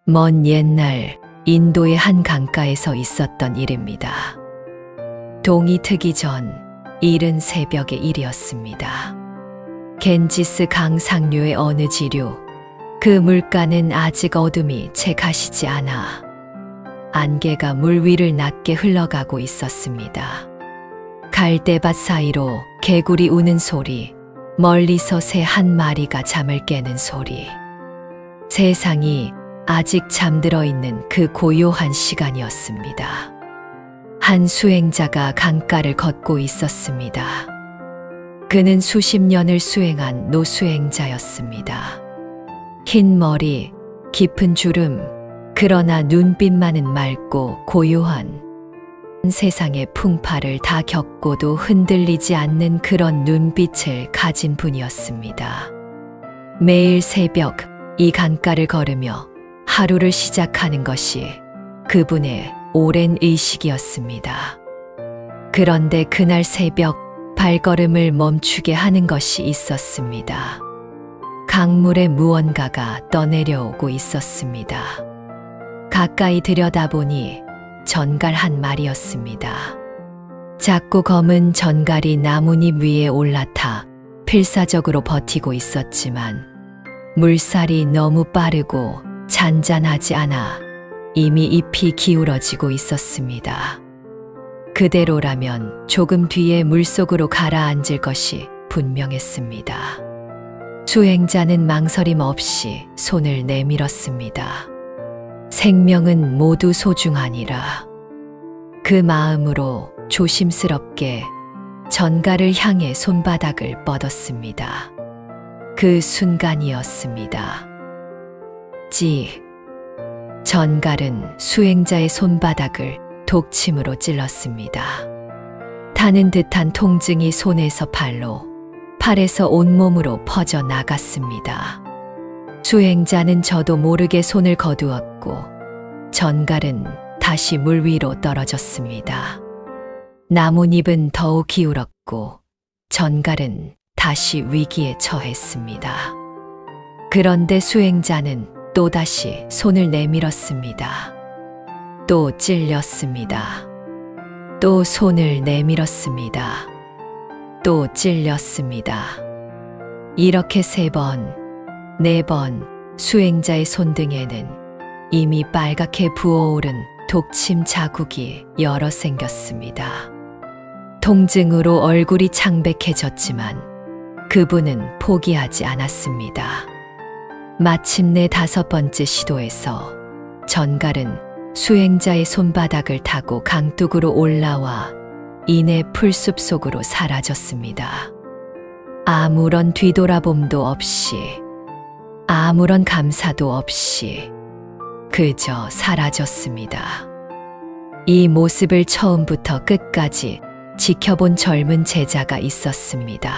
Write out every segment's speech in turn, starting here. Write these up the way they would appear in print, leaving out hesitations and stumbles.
먼 옛날 인도의 한 강가에서 있었던 일입니다. 동이 트기 전 이른 새벽의 일이었습니다. 겐지스 강 상류의 어느 지류, 그 물가는 아직 어둠이 채 가시지 않아 안개가 물 위를 낮게 흘러가고 있었습니다. 갈대밭 사이로 개구리 우는 소리, 멀리서 새 한 마리가 잠을 깨는 소리. 세상이 아직 잠들어 있는 그 고요한 시간이었습니다. 한 수행자가 강가를 걷고 있었습니다. 그는 수십 년을 수행한 노수행자였습니다. 흰 머리, 깊은 주름, 그러나 눈빛만은 맑고 고요한, 세상의 풍파를 다 겪고도 흔들리지 않는 그런 눈빛을 가진 분이었습니다. 매일 새벽 이 강가를 걸으며 하루를 시작하는 것이 그분의 오랜 의식이었습니다. 그런데 그날 새벽 발걸음을 멈추게 하는 것이 있었습니다. 강물에 무언가가 떠내려오고 있었습니다. 가까이 들여다보니 전갈 한 마리였습니다. 작고 검은 전갈이 나뭇잎 위에 올라타 필사적으로 버티고 있었지만 물살이 너무 빠르고 잔잔하지 않아 이미 잎이 기울어지고 있었습니다. 그대로라면 조금 뒤에 물속으로 가라앉을 것이 분명했습니다. 수행자는 망설임 없이 손을 내밀었습니다. 생명은 모두 소중하니라. 그 마음으로 조심스럽게 전갈을 향해 손바닥을 뻗었습니다. 그 순간이었습니다. 전갈은 수행자의 손바닥을 독침으로 찔렀습니다. 타는 듯한 통증이 손에서 발로, 팔에서 온몸으로 퍼져 나갔습니다. 수행자는 저도 모르게 손을 거두었고 전갈은 다시 물 위로 떨어졌습니다. 나뭇잎은 더욱 기울었고 전갈은 다시 위기에 처했습니다. 그런데 수행자는 또다시 손을 내밀었습니다. 또 찔렸습니다. 또 손을 내밀었습니다. 또 찔렸습니다. 이렇게 3번, 4번 수행자의 손등에는 이미 빨갛게 부어오른 독침 자국이 여러 생겼습니다. 통증으로 얼굴이 창백해졌지만 그분은 포기하지 않았습니다. 마침내 5번째 시도에서 전갈은 수행자의 손바닥을 타고 강둑으로 올라와 이내 풀숲 속으로 사라졌습니다. 아무런 뒤돌아봄도 없이, 아무런 감사도 없이 그저 사라졌습니다. 이 모습을 처음부터 끝까지 지켜본 젊은 제자가 있었습니다.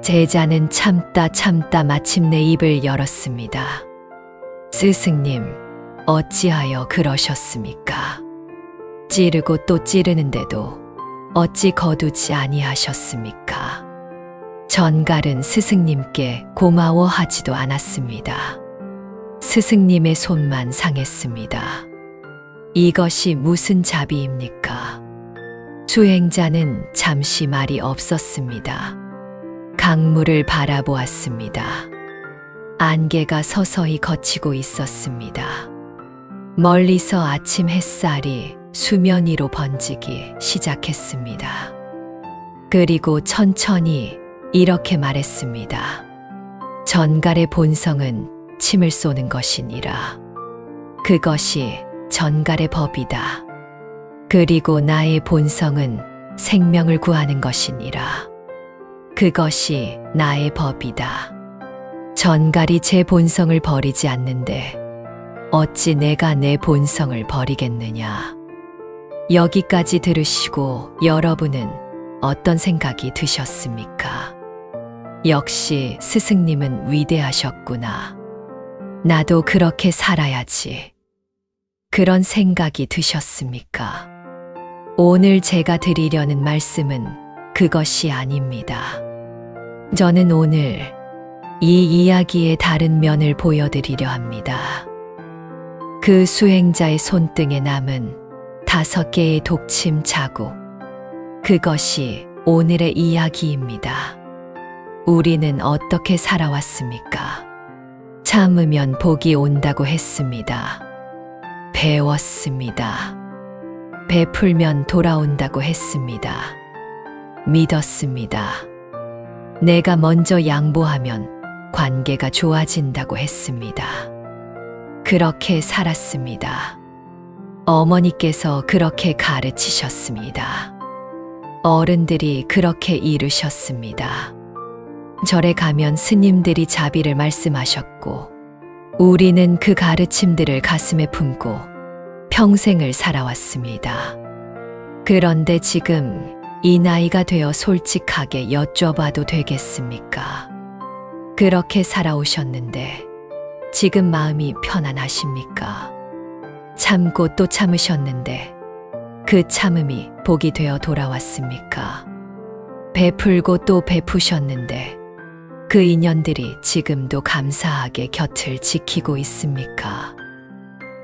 제자는 참다 마침내 입을 열었습니다. 스승님, 어찌하여 그러셨습니까? 찌르고 또 찌르는데도 어찌 거두지 아니하셨습니까? 전갈은 스승님께 고마워하지도 않았습니다. 스승님의 손만 상했습니다. 이것이 무슨 자비입니까? 수행자는 잠시 말이 없었습니다. 강물을 바라보았습니다. 안개가 서서히 걷히고 있었습니다. 멀리서 아침 햇살이 수면 위로 번지기 시작했습니다. 그리고 천천히 이렇게 말했습니다. 전갈의 본성은 침을 쏘는 것이니라. 그것이 전갈의 법이다. 그리고 나의 본성은 생명을 구하는 것이니라. 그것이 나의 법이다. 전갈이 제 본성을 버리지 않는데 어찌 내가 내 본성을 버리겠느냐. 여기까지 들으시고 여러분은 어떤 생각이 드셨습니까? 역시 스승님은 위대하셨구나. 나도 그렇게 살아야지. 그런 생각이 드셨습니까? 오늘 제가 드리려는 말씀은 그것이 아닙니다. 저는 오늘 이 이야기의 다른 면을 보여드리려 합니다. 그 수행자의 손등에 남은 5개의 독침 자국. 그것이 오늘의 이야기입니다. 우리는 어떻게 살아왔습니까? 참으면 복이 온다고 했습니다. 배웠습니다. 베풀면 돌아온다고 했습니다. 믿었습니다. 내가 먼저 양보하면 관계가 좋아진다고 했습니다. 그렇게 살았습니다. 어머니께서 그렇게 가르치셨습니다. 어른들이 그렇게 이르셨습니다. 절에 가면 스님들이 자비를 말씀하셨고, 우리는 그 가르침들을 가슴에 품고 평생을 살아왔습니다. 그런데 지금 이 나이가 되어 솔직하게 여쭤봐도 되겠습니까? 그렇게 살아오셨는데 지금 마음이 편안하십니까? 참고 또 참으셨는데 그 참음이 복이 되어 돌아왔습니까? 베풀고 또 베푸셨는데 그 인연들이 지금도 감사하게 곁을 지키고 있습니까?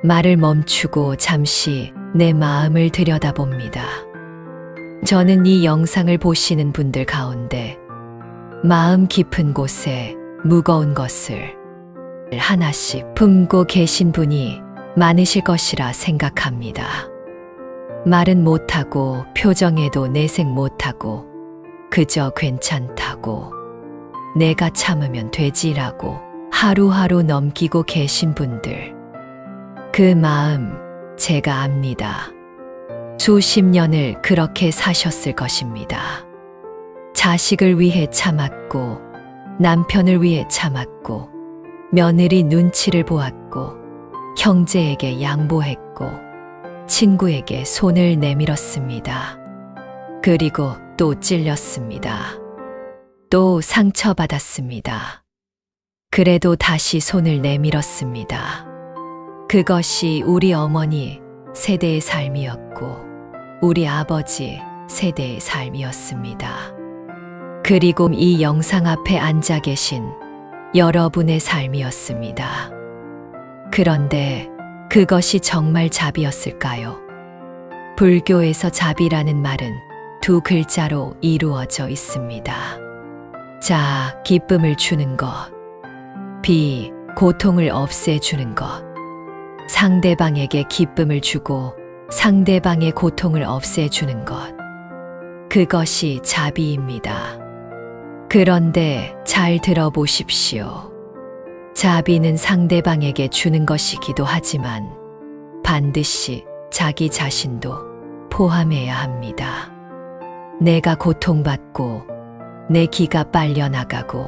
말을 멈추고 잠시 내 마음을 들여다봅니다. 저는 이 영상을 보시는 분들 가운데 마음 깊은 곳에 무거운 것을 하나씩 품고 계신 분이 많으실 것이라 생각합니다. 말은 못하고 표정에도 내색 못하고 그저 괜찮다고 내가 참으면 되지라고 하루하루 넘기고 계신 분들, 그 마음 제가 압니다. 수십 년을 그렇게 사셨을 것입니다. 자식을 위해 참았고 남편을 위해 참았고 며느리 눈치를 보았고 형제에게 양보했고 친구에게 손을 내밀었습니다. 그리고 또 찔렸습니다. 또 상처받았습니다. 그래도 다시 손을 내밀었습니다. 그것이 우리 어머니 세대의 삶이었고 우리 아버지 세대의 삶이었습니다. 그리고 이 영상 앞에 앉아 계신 여러분의 삶이었습니다. 그런데 그것이 정말 자비였을까요? 불교에서 자비라는 말은 2글자로 이루어져 있습니다. 자, 기쁨을 주는 것. 비, 고통을 없애주는 것. 상대방에게 기쁨을 주고 상대방의 고통을 없애주는 것. 그것이 자비입니다. 그런데 잘 들어보십시오. 자비는 상대방에게 주는 것이기도 하지만 반드시 자기 자신도 포함해야 합니다. 내가 고통받고 내 기가 빨려나가고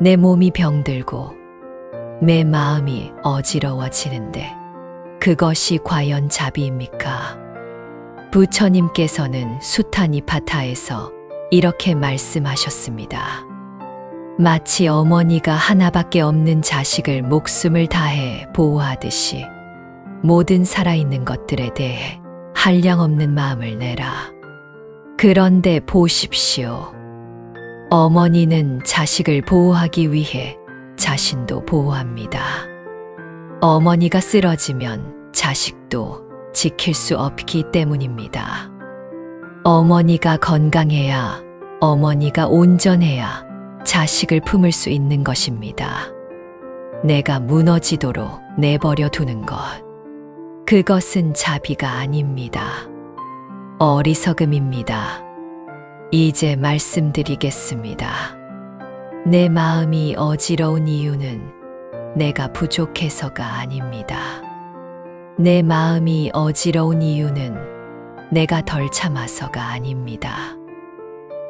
내 몸이 병들고 내 마음이 어지러워지는데 그것이 과연 자비입니까? 부처님께서는 수타니파타에서 이렇게 말씀하셨습니다. 마치 어머니가 하나밖에 없는 자식을 목숨을 다해 보호하듯이 모든 살아있는 것들에 대해 한량없는 마음을 내라. 그런데 보십시오. 어머니는 자식을 보호하기 위해 자신도 보호합니다. 어머니가 쓰러지면 자식도 지킬 수 없기 때문입니다. 어머니가 건강해야, 어머니가 온전해야 자식을 품을 수 있는 것입니다. 내가 무너지도록 내버려 두는 것. 그것은 자비가 아닙니다. 어리석음입니다. 이제 말씀드리겠습니다. 내 마음이 어지러운 이유는 내가 부족해서가 아닙니다. 내 마음이 어지러운 이유는 내가 덜 참아서가 아닙니다.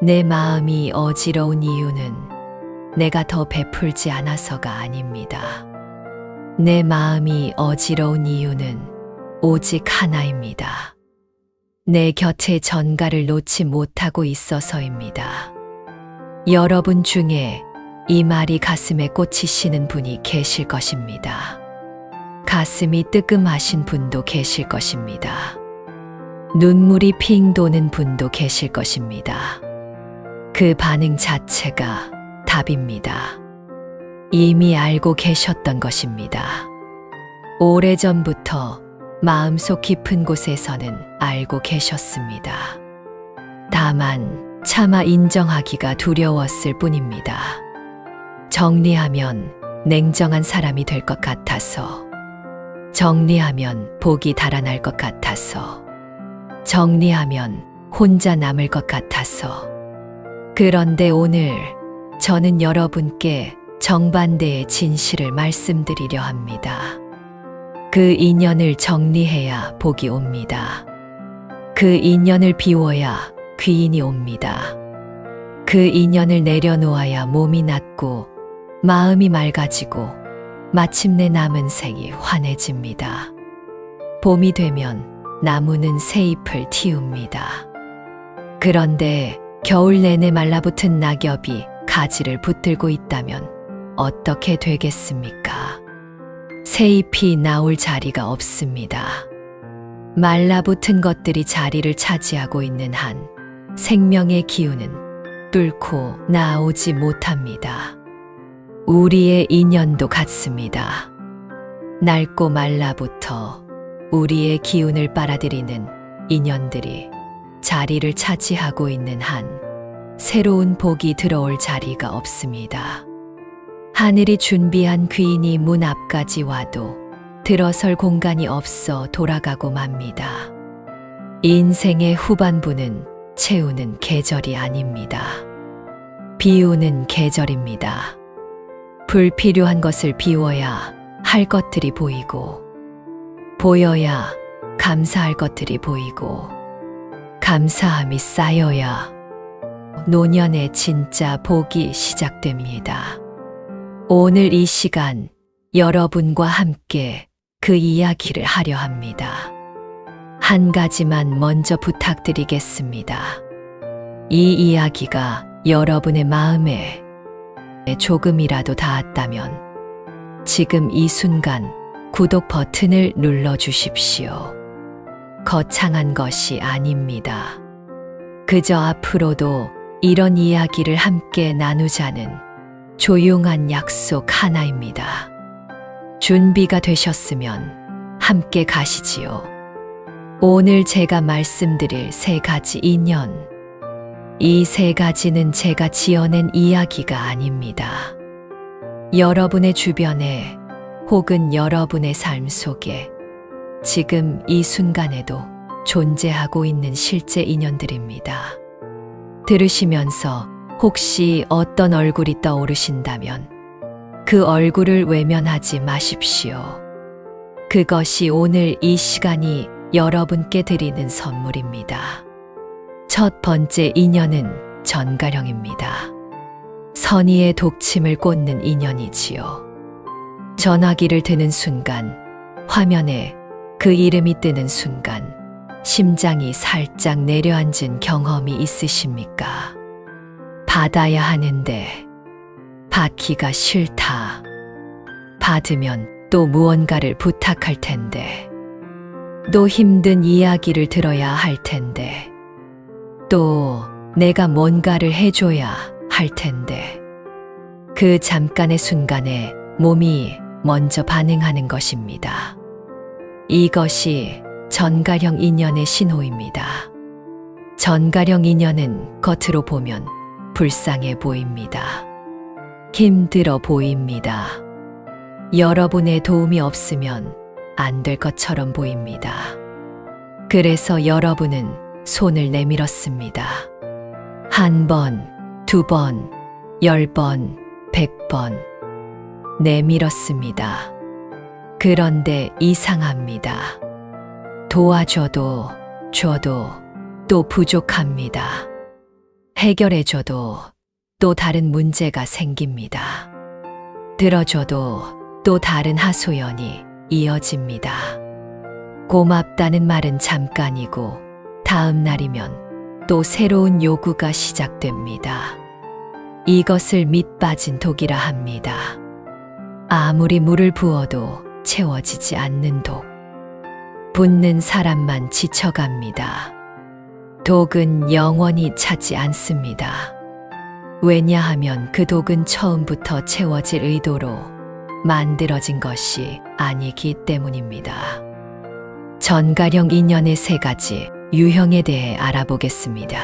내 마음이 어지러운 이유는 내가 더 베풀지 않아서가 아닙니다. 내 마음이 어지러운 이유는 오직 하나입니다. 내 곁에 전가를 놓지 못하고 있어서입니다. 여러분 중에 이 말이 가슴에 꽂히시는 분이 계실 것입니다. 가슴이 뜨끔하신 분도 계실 것입니다. 눈물이 핑 도는 분도 계실 것입니다. 그 반응 자체가 답입니다. 이미 알고 계셨던 것입니다. 오래전부터 마음속 깊은 곳에서는 알고 계셨습니다. 다만 차마 인정하기가 두려웠을 뿐입니다. 정리하면 냉정한 사람이 될 것 같아서, 정리하면 복이 달아날 것 같아서, 정리하면 혼자 남을 것 같아서. 그런데 오늘 저는 여러분께 정반대의 진실을 말씀드리려 합니다. 그 인연을 정리해야 복이 옵니다. 그 인연을 비워야 귀인이 옵니다. 그 인연을 내려놓아야 몸이 낫고 마음이 맑아지고 마침내 남은 생이 환해집니다. 봄이 되면 나무는 새 잎을 틔웁니다. 그런데 겨울 내내 말라붙은 낙엽이 가지를 붙들고 있다면 어떻게 되겠습니까? 새 잎이 나올 자리가 없습니다. 말라붙은 것들이 자리를 차지하고 있는 한 생명의 기운은 뚫고 나오지 못합니다. 우리의 인연도 같습니다. 낡고 말라붙어 우리의 기운을 빨아들이는 인연들이 자리를 차지하고 있는 한 새로운 복이 들어올 자리가 없습니다. 하늘이 준비한 귀인이 문 앞까지 와도 들어설 공간이 없어 돌아가고 맙니다. 인생의 후반부는 채우는 계절이 아닙니다. 비우는 계절입니다. 불필요한 것을 비워야 할 것들이 보이고, 보여야 감사할 것들이 보이고, 감사함이 쌓여야 노년의 진짜 복이 시작됩니다. 오늘 이 시간 여러분과 함께 그 이야기를 하려 합니다. 한 가지만 먼저 부탁드리겠습니다. 이 이야기가 여러분의 마음에 조금이라도 닿았다면 지금 이 순간 구독 버튼을 눌러주십시오. 거창한 것이 아닙니다. 그저 앞으로도 이런 이야기를 함께 나누자는 조용한 약속 하나입니다. 준비가 되셨으면 함께 가시지요. 오늘 제가 말씀드릴 세 가지 인연, 이 세 가지는 제가 지어낸 이야기가 아닙니다. 여러분의 주변에 혹은 여러분의 삶 속에 지금 이 순간에도 존재하고 있는 실제 인연들입니다. 들으시면서 혹시 어떤 얼굴이 떠오르신다면 그 얼굴을 외면하지 마십시오. 그것이 오늘 이 시간이 여러분께 드리는 선물입니다. 첫 번째 인연은 전가령입니다. 선의의 독침을 꽂는 인연이지요. 전화기를 드는 순간, 화면에 그 이름이 뜨는 순간 심장이 살짝 내려앉은 경험이 있으십니까? 받아야 하는데 받기가 싫다. 받으면 또 무언가를 부탁할 텐데, 또 힘든 이야기를 들어야 할 텐데, 또 내가 뭔가를 해줘야 할 텐데, 그 잠깐의 순간에 몸이 먼저 반응하는 것입니다. 이것이 전가령 인연의 신호입니다. 전가령 인연은 겉으로 보면 불쌍해 보입니다. 힘들어 보입니다. 여러분의 도움이 없으면 안 될 것처럼 보입니다. 그래서 여러분은 손을 내밀었습니다. 1번, 2번, 10번, 100번 내밀었습니다. 그런데 이상합니다. 도와줘도 줘도 또 부족합니다. 해결해줘도 또 다른 문제가 생깁니다. 들어줘도 또 다른 하소연이 이어집니다. 고맙다는 말은 잠깐이고 다음 날이면 또 새로운 요구가 시작됩니다. 이것을 밑 빠진 독이라 합니다. 아무리 물을 부어도 채워지지 않는 독. 붓는 사람만 지쳐갑니다. 독은 영원히 차지 않습니다. 왜냐하면 그 독은 처음부터 채워질 의도로 만들어진 것이 아니기 때문입니다. 전가령 인연의 세 가지 유형에 대해 알아보겠습니다.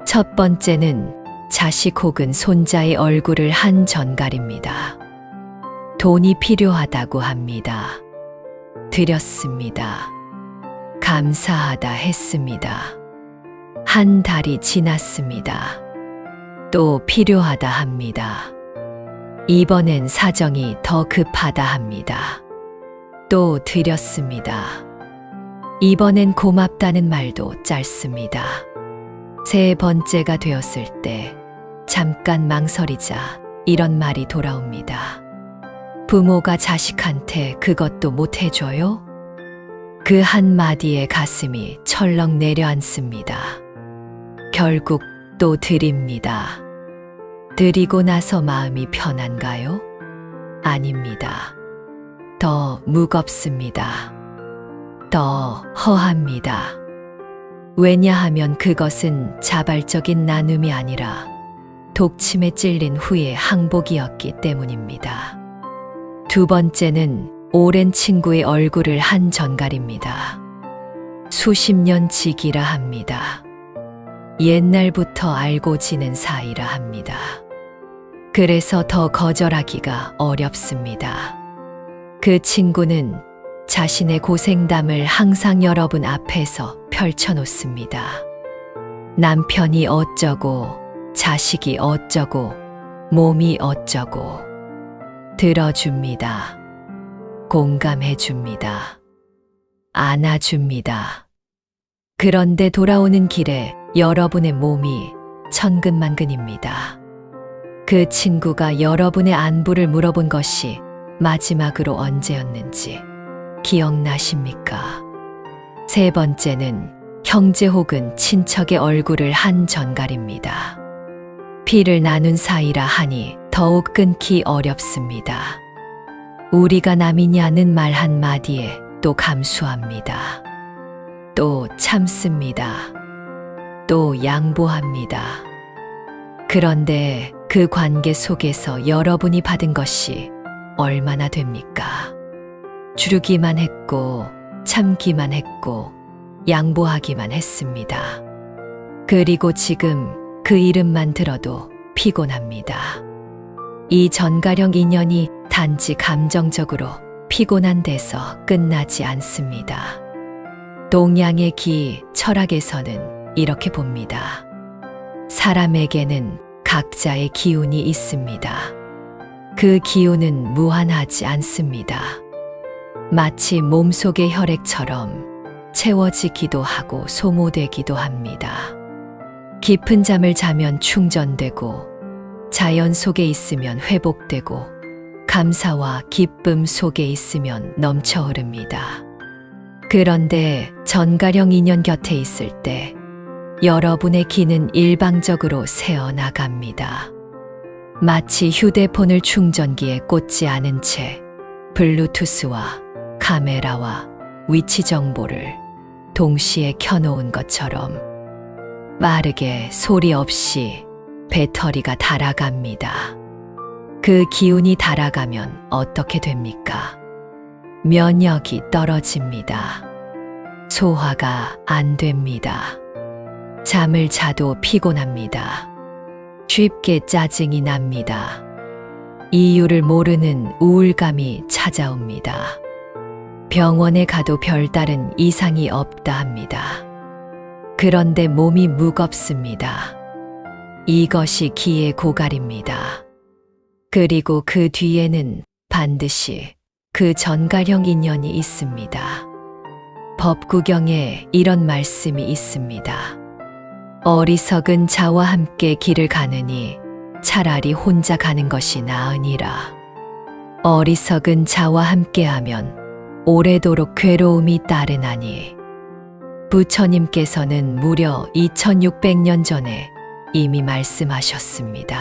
첫 번째는 자식 혹은 손자의 얼굴을 한 전갈입니다. 돈이 필요하다고 합니다. 드렸습니다. 감사하다 했습니다. 한 달이 지났습니다. 또 필요하다 합니다. 이번엔 사정이 더 급하다 합니다. 또 드렸습니다. 이번엔 고맙다는 말도 짧습니다. 세 번째가 되었을 때 잠깐 망설이자 이런 말이 돌아옵니다. 부모가 자식한테 그것도 못 해줘요? 그 한마디에 가슴이 철렁 내려앉습니다. 결국 또 드립니다. 드리고 나서 마음이 편한가요? 아닙니다. 더 무겁습니다. 더 허합니다. 왜냐하면 그것은 자발적인 나눔이 아니라 독침에 찔린 후의 항복이었기 때문입니다. 두 번째는 오랜 친구의 얼굴을 한 전갈입니다. 수십 년 지기라 합니다. 옛날부터 알고 지낸 사이라 합니다. 그래서 더 거절하기가 어렵습니다. 그 친구는 자신의 고생담을 항상 여러분 앞에서 펼쳐놓습니다. 남편이 어쩌고, 자식이 어쩌고, 몸이 어쩌고. 들어줍니다. 공감해줍니다. 안아줍니다. 그런데 돌아오는 길에 여러분의 몸이 천근만근입니다. 그 친구가 여러분의 안부를 물어본 것이 마지막으로 언제였는지 기억나십니까? 세 번째는 형제 혹은 친척의 얼굴을 한 전갈입니다. 피를 나눈 사이라 하니 더욱 끊기 어렵습니다. 우리가 남이냐는 말 한마디에 또 감수합니다. 또 참습니다. 또 양보합니다. 그런데 그 관계 속에서 여러분이 받은 것이 얼마나 됩니까? 주르기만 했고, 참기만 했고, 양보하기만 했습니다. 그리고 지금 그 이름만 들어도 피곤합니다. 이 전가령 인연이 단지 감정적으로 피곤한 데서 끝나지 않습니다. 동양의 기 철학에서는 이렇게 봅니다. 사람에게는 각자의 기운이 있습니다. 그 기운은 무한하지 않습니다. 마치 몸속의 혈액처럼 채워지기도 하고 소모되기도 합니다. 깊은 잠을 자면 충전되고 자연 속에 있으면 회복되고 감사와 기쁨 속에 있으면 넘쳐 흐릅니다. 그런데 전가령 인연 곁에 있을 때 여러분의 기는 일방적으로 새어나갑니다. 마치 휴대폰을 충전기에 꽂지 않은 채 블루투스와 카메라와 위치 정보를 동시에 켜놓은 것처럼 빠르게 소리 없이 배터리가 닳아갑니다. 그 기운이 닳아가면 어떻게 됩니까? 면역이 떨어집니다. 소화가 안 됩니다. 잠을 자도 피곤합니다. 쉽게 짜증이 납니다. 이유를 모르는 우울감이 찾아옵니다. 병원에 가도 별다른 이상이 없다 합니다. 그런데 몸이 무겁습니다. 이것이 기의 고갈입니다. 그리고 그 뒤에는 반드시 그 전가령 인연이 있습니다. 법구경에 이런 말씀이 있습니다. 어리석은 자와 함께 길을 가느니 차라리 혼자 가는 것이 나으니라. 어리석은 자와 함께하면 오래도록 괴로움이 따르나니. 부처님께서는 무려 2600년 전에 이미 말씀하셨습니다.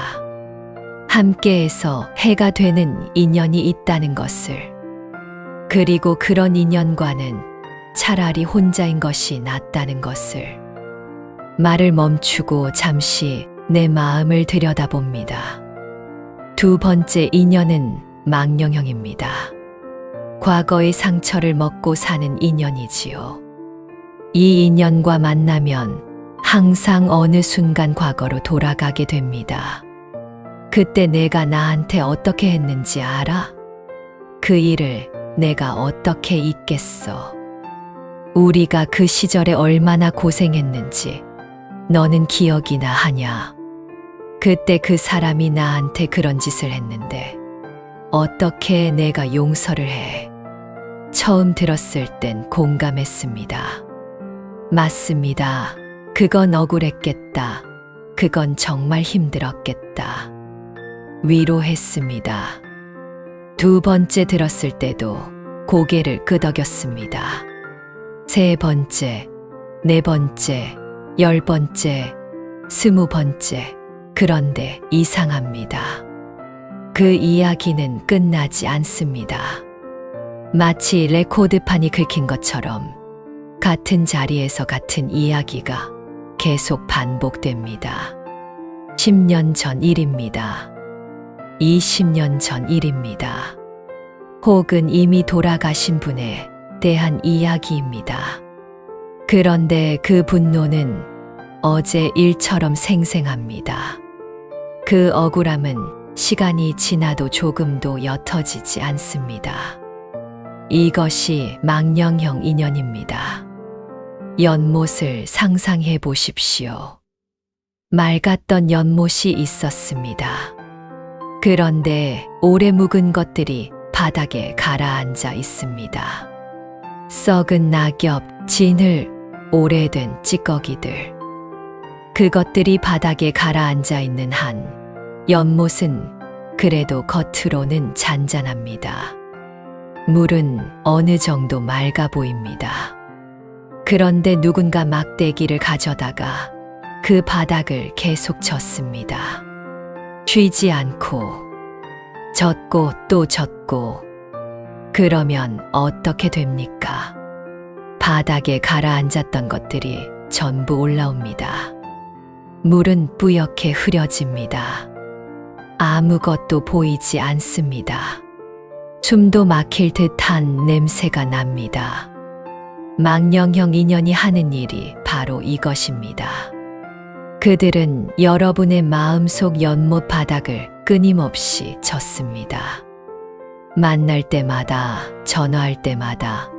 함께해서 해가 되는 인연이 있다는 것을. 그리고 그런 인연과는 차라리 혼자인 것이 낫다는 것을. 말을 멈추고 잠시 내 마음을 들여다봅니다. 두 번째 인연은 망령형입니다. 과거의 상처를 먹고 사는 인연이지요. 이 인연과 만나면 항상 어느 순간 과거로 돌아가게 됩니다. 그때 내가 나한테 어떻게 했는지 알아? 그 일을 내가 어떻게 잊겠어? 우리가 그 시절에 얼마나 고생했는지 너는 기억이나 하냐? 그때 그 사람이 나한테 그런 짓을 했는데 어떻게 내가 용서를 해? 처음 들었을 땐 공감했습니다. 맞습니다. 그건 억울했겠다. 그건 정말 힘들었겠다. 위로했습니다. 두 번째 들었을 때도 고개를 끄덕였습니다. 세 번째, 네 번째, 10번째, 20번째. 그런데 이상합니다. 그 이야기는 끝나지 않습니다. 마치 레코드판이 긁힌 것처럼 같은 자리에서 같은 이야기가 계속 반복됩니다. 10년 전 일입니다. 20년 전 일입니다. 혹은 이미 돌아가신 분에 대한 이야기입니다. 그런데 그 분노는 어제 일처럼 생생합니다. 그 억울함은 시간이 지나도 조금도 옅어지지 않습니다. 이것이 망령형 인연입니다. 연못을 상상해 보십시오. 맑았던 연못이 있었습니다. 그런데 오래 묵은 것들이 바닥에 가라앉아 있습니다. 썩은 낙엽, 진흙, 오래된 찌꺼기들. 그것들이 바닥에 가라앉아 있는 한 연못은 그래도 겉으로는 잔잔합니다. 물은 어느 정도 맑아 보입니다. 그런데 누군가 막대기를 가져다가 그 바닥을 계속 젓습니다. 쉬지 않고 젓고 또 젓고. 그러면 어떻게 됩니까? 바닥에 가라앉았던 것들이 전부 올라옵니다. 물은 뿌옇게 흐려집니다. 아무것도 보이지 않습니다. 숨도 막힐 듯한 냄새가 납니다. 망령형 인연이 하는 일이 바로 이것입니다. 그들은 여러분의 마음속 연못 바닥을 끊임없이 젓습니다. 만날 때마다, 전화할 때마다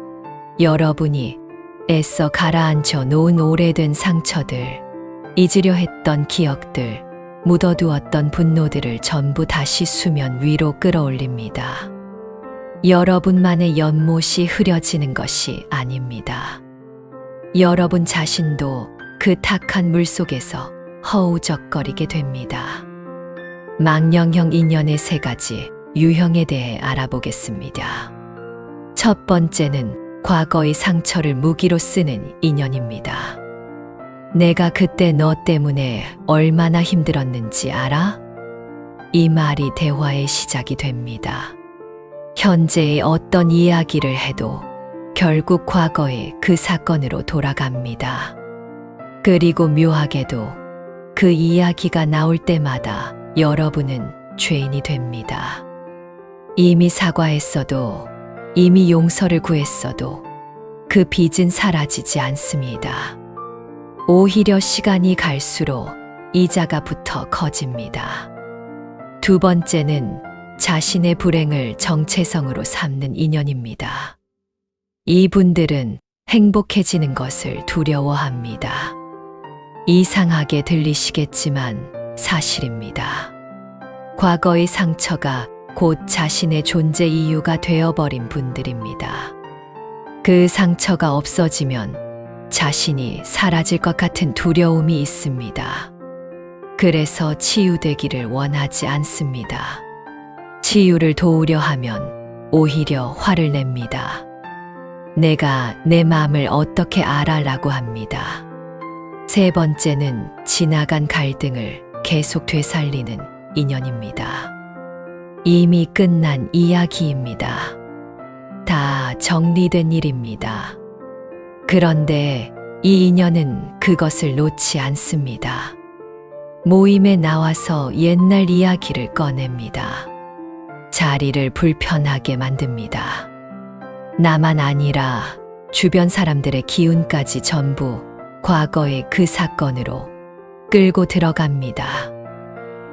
여러분이 애써 가라앉혀 놓은 오래된 상처들, 잊으려 했던 기억들, 묻어두었던 분노들을 전부 다시 수면 위로 끌어올립니다. 여러분만의 연못이 흐려지는 것이 아닙니다. 여러분 자신도 그 탁한 물 속에서 허우적거리게 됩니다. 망령형 인연의 3가지 유형에 대해 알아보겠습니다. 첫 번째는 과거의 상처를 무기로 쓰는 인연입니다. 내가 그때 너 때문에 얼마나 힘들었는지 알아? 이 말이 대화의 시작이 됩니다. 현재의 어떤 이야기를 해도 결국 과거의 그 사건으로 돌아갑니다. 그리고 묘하게도 그 이야기가 나올 때마다 여러분은 죄인이 됩니다. 이미 사과했어도, 이미 용서를 구했어도 그 빚은 사라지지 않습니다. 오히려 시간이 갈수록 이자가 붙어 커집니다. 두 번째는 자신의 불행을 정체성으로 삼는 인연입니다. 이분들은 행복해지는 것을 두려워합니다. 이상하게 들리시겠지만 사실입니다. 과거의 상처가 곧 자신의 존재 이유가 되어버린 분들입니다. 그 상처가 없어지면 자신이 사라질 것 같은 두려움이 있습니다. 그래서 치유되기를 원하지 않습니다. 치유를 도우려 하면 오히려 화를 냅니다. 내가 내 마음을 어떻게 알아라고 합니다. 세 번째는 지나간 갈등을 계속 되살리는 인연입니다. 이미 끝난 이야기입니다. 다 정리된 일입니다. 그런데 이 인연은 그것을 놓지 않습니다. 모임에 나와서 옛날 이야기를 꺼냅니다. 자리를 불편하게 만듭니다. 나만 아니라 주변 사람들의 기운까지 전부 과거의 그 사건으로 끌고 들어갑니다.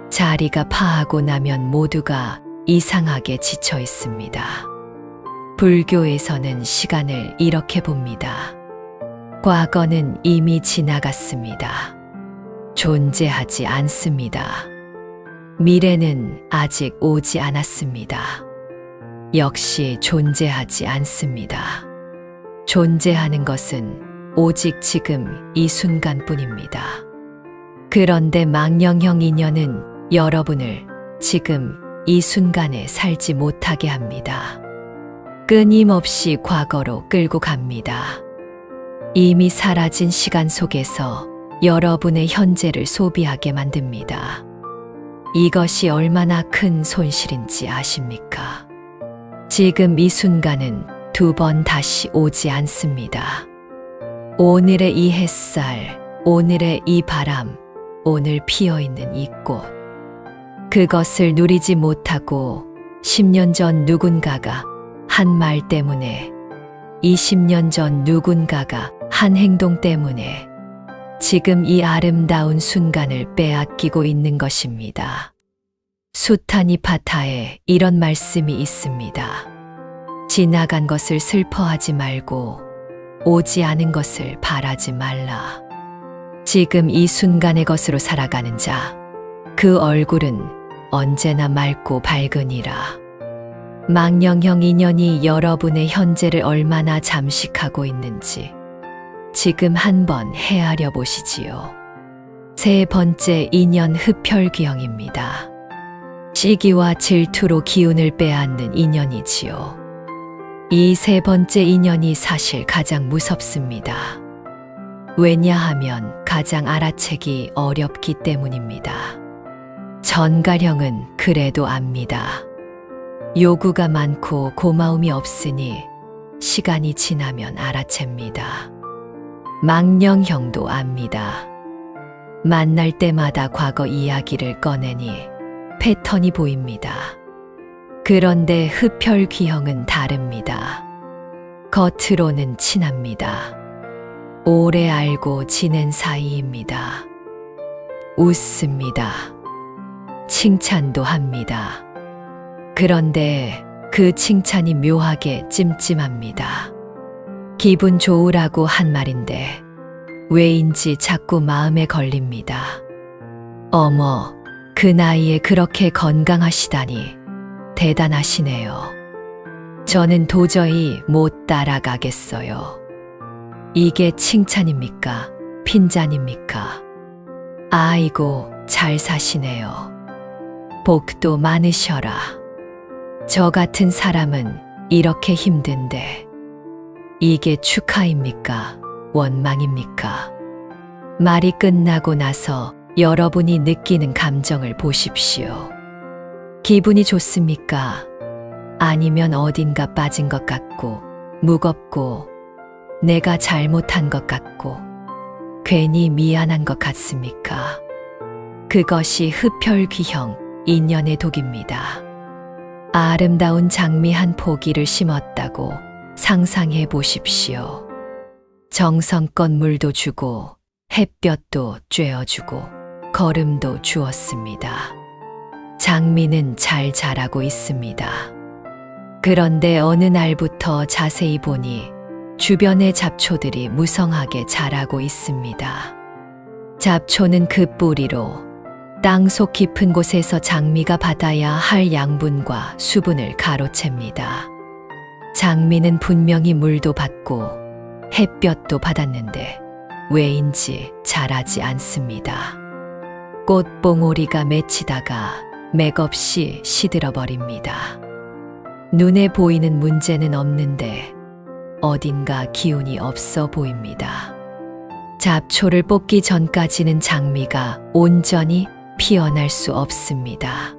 자리가 파하고 나면 모두가 이상하게 지쳐 있습니다. 불교에서는 시간을 이렇게 봅니다. 과거는 이미 지나갔습니다. 존재하지 않습니다. 미래는 아직 오지 않았습니다. 역시 존재하지 않습니다. 존재하는 것은 오직 지금 이 순간뿐입니다. 그런데 망령형 인연은 여러분을 지금 이 순간에 살지 못하게 합니다. 끊임없이 과거로 끌고 갑니다. 이미 사라진 시간 속에서 여러분의 현재를 소비하게 만듭니다. 이것이 얼마나 큰 손실인지 아십니까? 지금 이 순간은 두 번 다시 오지 않습니다. 오늘의 이 햇살, 오늘의 이 바람, 오늘 피어있는 이 꽃. 그것을 누리지 못하고 10년 전 누군가가 한 말 때문에, 20년 전 누군가가 한 행동 때문에 지금 이 아름다운 순간을 빼앗기고 있는 것입니다. 수타니파타에 이런 말씀이 있습니다. 지나간 것을 슬퍼하지 말고 오지 않은 것을 바라지 말라. 지금 이 순간의 것으로 살아가는 자, 그 얼굴은 언제나 맑고 밝으니라. 망령형 인연이 여러분의 현재를 얼마나 잠식하고 있는지 지금 한번 헤아려 보시지요. 세 번째 인연 흡혈귀형입니다. 시기와 질투로 기운을 빼앗는 인연이지요. 이 세 번째 인연이 사실 가장 무섭습니다. 왜냐하면 가장 알아채기 어렵기 때문입니다. 전가령은 그래도 압니다. 요구가 많고 고마움이 없으니 시간이 지나면 알아챕니다. 망령형도 압니다. 만날 때마다 과거 이야기를 꺼내니 패턴이 보입니다. 그런데 흡혈귀형은 다릅니다. 겉으로는 친합니다. 오래 알고 지낸 사이입니다. 웃습니다. 칭찬도 합니다. 그런데 그 칭찬이 묘하게 찜찜합니다. 기분 좋으라고 한 말인데 왜인지 자꾸 마음에 걸립니다. 어머, 그 나이에 그렇게 건강하시다니 대단하시네요. 저는 도저히 못 따라가겠어요. 이게 칭찬입니까? 핀잔입니까? 아이고, 잘 사시네요. 복도 많으셔라. 저 같은 사람은 이렇게 힘든데 이게 축하입니까? 원망입니까? 말이 끝나고 나서 여러분이 느끼는 감정을 보십시오. 기분이 좋습니까? 아니면 어딘가 빠진 것 같고 무겁고 내가 잘못한 것 같고 괜히 미안한 것 같습니까? 그것이 흡혈귀형 인연의 독입니다. 아름다운 장미 한 포기를 심었다고 상상해 보십시오. 정성껏 물도 주고 햇볕도 쬐어주고 거름도 주었습니다. 장미는 잘 자라고 있습니다. 그런데 어느 날부터 자세히 보니 주변의 잡초들이 무성하게 자라고 있습니다. 잡초는 그 뿌리로 땅속 깊은 곳에서 장미가 받아야 할 양분과 수분을 가로챕니다. 장미는 분명히 물도 받고 햇볕도 받았는데 왜인지 자라지 않습니다. 꽃봉오리가 맺히다가 맥없이 시들어버립니다. 눈에 보이는 문제는 없는데 어딘가 기운이 없어 보입니다. 잡초를 뽑기 전까지는 장미가 온전히 피어날 수 없습니다.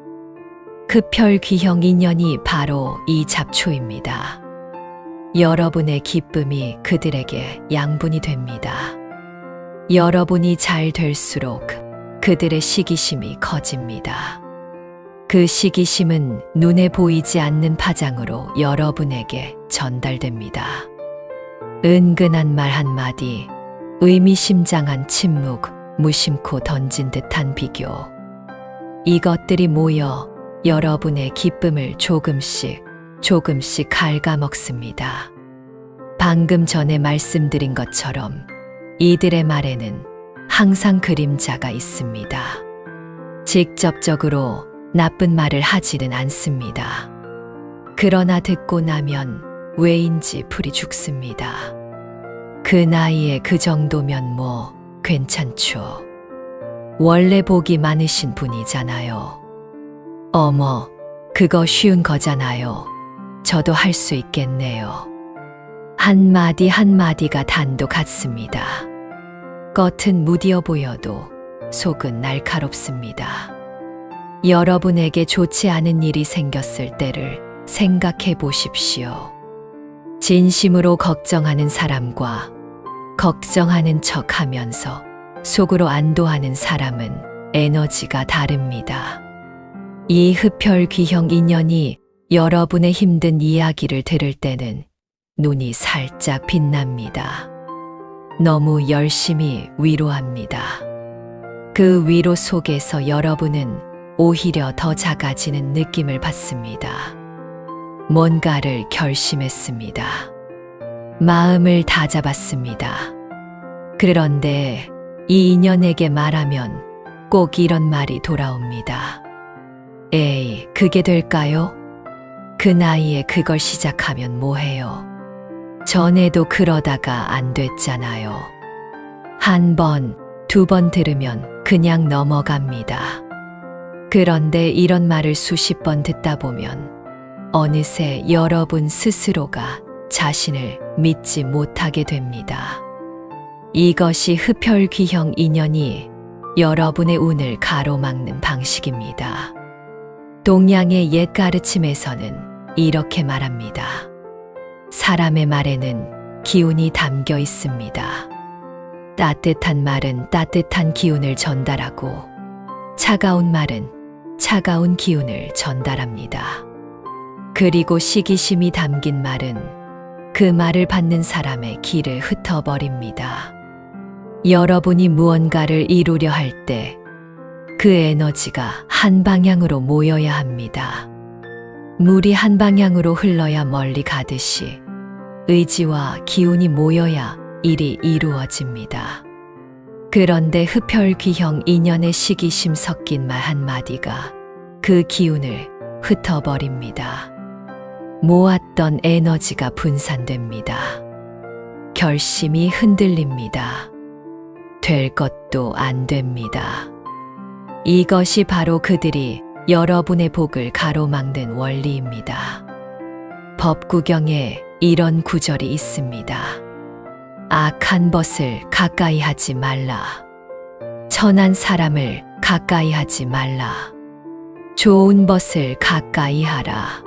흡혈귀형 인연이 바로 이 잡초입니다. 여러분의 기쁨이 그들에게 양분이 됩니다. 여러분이 잘 될수록 그들의 시기심이 커집니다. 그 시기심은 눈에 보이지 않는 파장으로 여러분에게 전달됩니다. 은근한 말 한마디, 의미심장한 침묵, 무심코 던진 듯한 비교. 이것들이 모여 여러분의 기쁨을 조금씩 갉아먹습니다. 방금 전에 말씀드린 것처럼 이들의 말에는 항상 그림자가 있습니다. 직접적으로 나쁜 말을 하지는 않습니다. 그러나 듣고 나면 왜인지 풀이 죽습니다. 그 나이에 그 정도면 뭐 괜찮죠. 원래 복이 많으신 분이잖아요. 어머, 그거 쉬운 거잖아요. 저도 할 수 있겠네요. 한마디 한마디가 단도 같습니다. 겉은 무디어 보여도 속은 날카롭습니다. 여러분에게 좋지 않은 일이 생겼을 때를 생각해 보십시오. 진심으로 걱정하는 사람과 걱정하는 척 하면서 속으로 안도하는 사람은 에너지가 다릅니다. 이 흡혈귀형 인연이 여러분의 힘든 이야기를 들을 때는 눈이 살짝 빛납니다. 너무 열심히 위로합니다. 그 위로 속에서 여러분은 오히려 더 작아지는 느낌을 받습니다. 뭔가를 결심했습니다. 마음을 다잡았습니다. 그런데 이 인연에게 말하면 꼭 이런 말이 돌아옵니다. 에이, 그게 될까요? 그 나이에 그걸 시작하면 뭐해요? 전에도 그러다가 안 됐잖아요. 한 번, 두 번 들으면 그냥 넘어갑니다. 그런데 이런 말을 수십 번 듣다 보면 어느새 여러분 스스로가 자신을 믿지 못하게 됩니다. 이것이 흡혈귀형 인연이 여러분의 운을 가로막는 방식입니다. 동양의 옛 가르침에서는 이렇게 말합니다. 사람의 말에는 기운이 담겨 있습니다. 따뜻한 말은 따뜻한 기운을 전달하고 차가운 말은 차가운 기운을 전달합니다. 그리고 시기심이 담긴 말은 그 말을 받는 사람의 기를 흩어버립니다. 여러분이 무언가를 이루려 할 때 그 에너지가 한 방향으로 모여야 합니다. 물이 한 방향으로 흘러야 멀리 가듯이 의지와 기운이 모여야 일이 이루어집니다. 그런데 흡혈귀형 인연의 시기심 섞인 말 한마디가 그 기운을 흩어버립니다. 모았던 에너지가 분산됩니다. 결심이 흔들립니다. 될 것도 안 됩니다. 이것이 바로 그들이 여러분의 복을 가로막는 원리입니다. 법구경에 이런 구절이 있습니다. 악한 벗을 가까이 하지 말라. 선한 사람을 가까이 하지 말라. 좋은 벗을 가까이 하라.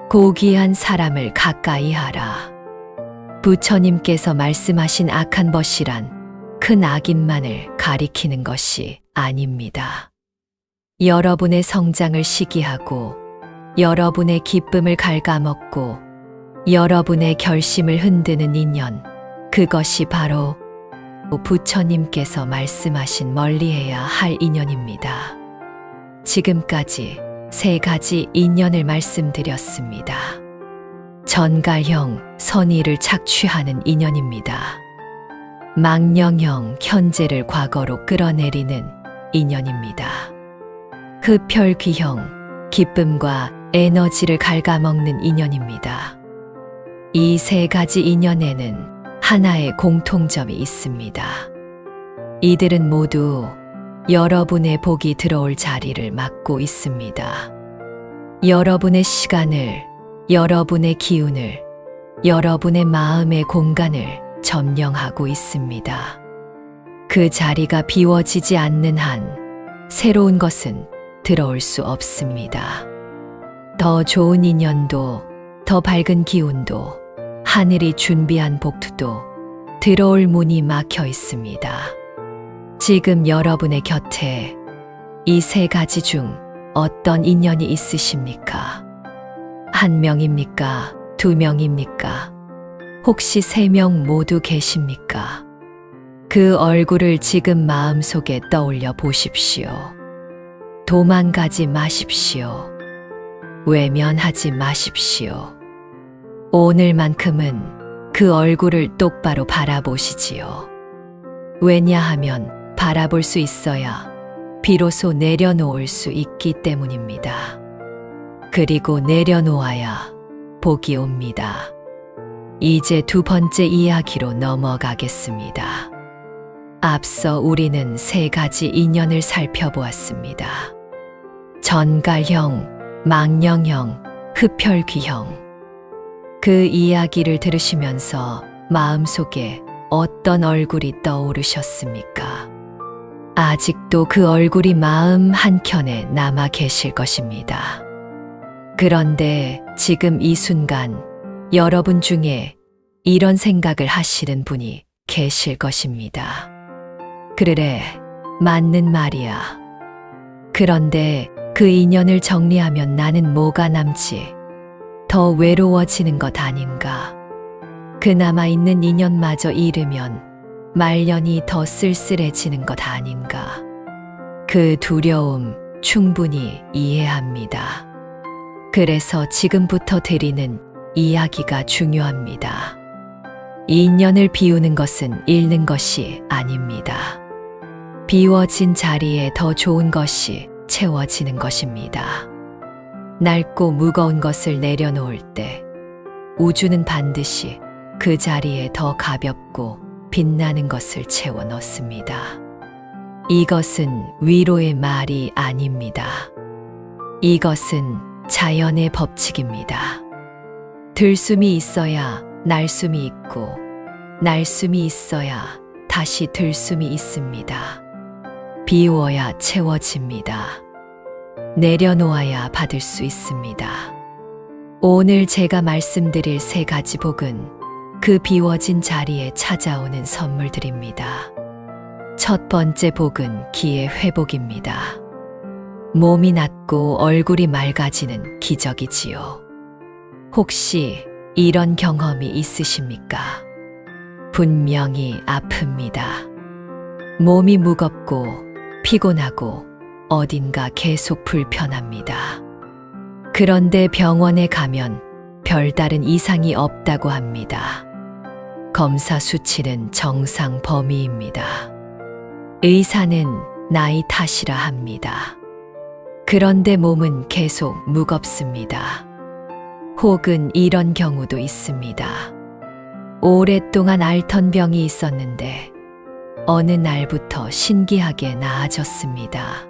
고귀한 사람을 가까이 하라. 부처님께서 말씀하신 악한 벗이란 큰 악인만을 가리키는 것이 아닙니다. 여러분의 성장을 시기하고 여러분의 기쁨을 갉아먹고 여러분의 결심을 흔드는 인연, 그것이 바로 부처님께서 말씀하신 멀리해야 할 인연입니다. 지금까지 3가지 인연을 말씀드렸습니다. 전갈형, 선의를 착취하는 인연입니다. 망령형, 현재를 과거로 끌어내리는 인연입니다. 흡혈귀형, 기쁨과 에너지를 갉아먹는 인연입니다. 이 3가지 인연에는 하나의 공통점이 있습니다. 이들은 모두 여러분의 복이 들어올 자리를 막고 있습니다. 여러분의 시간을, 여러분의 기운을, 여러분의 마음의 공간을 점령하고 있습니다. 그 자리가 비워지지 않는 한 새로운 것은 들어올 수 없습니다. 더 좋은 인연도, 더 밝은 기운도, 하늘이 준비한 복투도 들어올 문이 막혀 있습니다. 지금 여러분의 곁에 이 3가지 중 어떤 인연이 있으십니까? 한 명입니까? 두 명입니까? 혹시 3명 모두 계십니까? 그 얼굴을 지금 마음속에 떠올려 보십시오. 도망가지 마십시오. 외면하지 마십시오. 오늘만큼은 그 얼굴을 똑바로 바라보시지요. 왜냐하면 바라볼 수 있어야 비로소 내려놓을 수 있기 때문입니다. 그리고 내려놓아야 복이 옵니다. 이제 2번째 이야기로 넘어가겠습니다. 앞서 우리는 3가지 인연을 살펴보았습니다. 전갈형, 망령형, 흡혈귀형. 그 이야기를 들으시면서 마음속에 어떤 얼굴이 떠오르셨습니까? 아직도 그 얼굴이 마음 한켠에 남아 계실 것입니다. 그런데 지금 이 순간 여러분 중에 이런 생각을 하시는 분이 계실 것입니다. 그래, 맞는 말이야. 그런데 그 인연을 정리하면 나는 뭐가 남지? 더 외로워지는 것 아닌가? 그 남아있는 인연마저 잃으면 말년이 더 쓸쓸해지는 것 아닌가? 그 두려움 충분히 이해합니다. 그래서 지금부터 드리는 이야기가 중요합니다. 인연을 비우는 것은 잃는 것이 아닙니다. 비워진 자리에 더 좋은 것이 채워지는 것입니다. 낡고 무거운 것을 내려놓을 때 우주는 반드시 그 자리에 더 가볍고 빛나는 것을 채워 넣습니다. 이것은 위로의 말이 아닙니다. 이것은 자연의 법칙입니다. 들숨이 있어야 날숨이 있고, 날숨이 있어야 다시 들숨이 있습니다. 비워야 채워집니다. 내려놓아야 받을 수 있습니다. 오늘 제가 말씀드릴 3가지 복은 그 비워진 자리에 찾아오는 선물들입니다. 첫 번째 복은 기의 회복입니다. 몸이 낫고 얼굴이 맑아지는 기적이지요. 혹시 이런 경험이 있으십니까? 분명히 아픕니다. 몸이 무겁고 피곤하고 어딘가 계속 불편합니다. 그런데 병원에 가면 별다른 이상이 없다고 합니다. 검사 수치는 정상 범위입니다. 의사는 나이 탓이라 합니다. 그런데 몸은 계속 무겁습니다. 혹은 이런 경우도 있습니다. 오랫동안 앓던 병이 있었는데 어느 날부터 신기하게 나아졌습니다.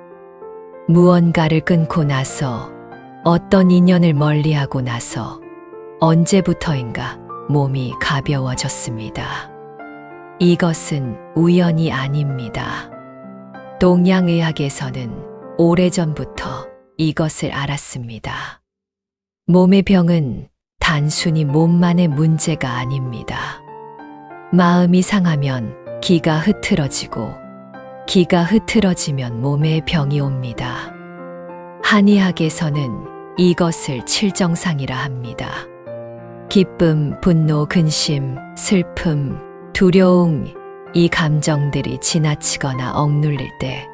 무언가를 끊고 나서, 어떤 인연을 멀리하고 나서 언제부터인가 몸이 가벼워졌습니다. 이것은 우연이 아닙니다. 동양의학에서는 오래전부터 이것을 알았습니다. 몸의 병은 단순히 몸만의 문제가 아닙니다. 마음이 상하면 기가 흐트러지고, 기가 흐트러지면 몸에 병이 옵니다. 한의학에서는 이것을 칠정상이라 합니다. 기쁨, 분노, 근심, 슬픔, 두려움, 이 감정들이 지나치거나 억눌릴 때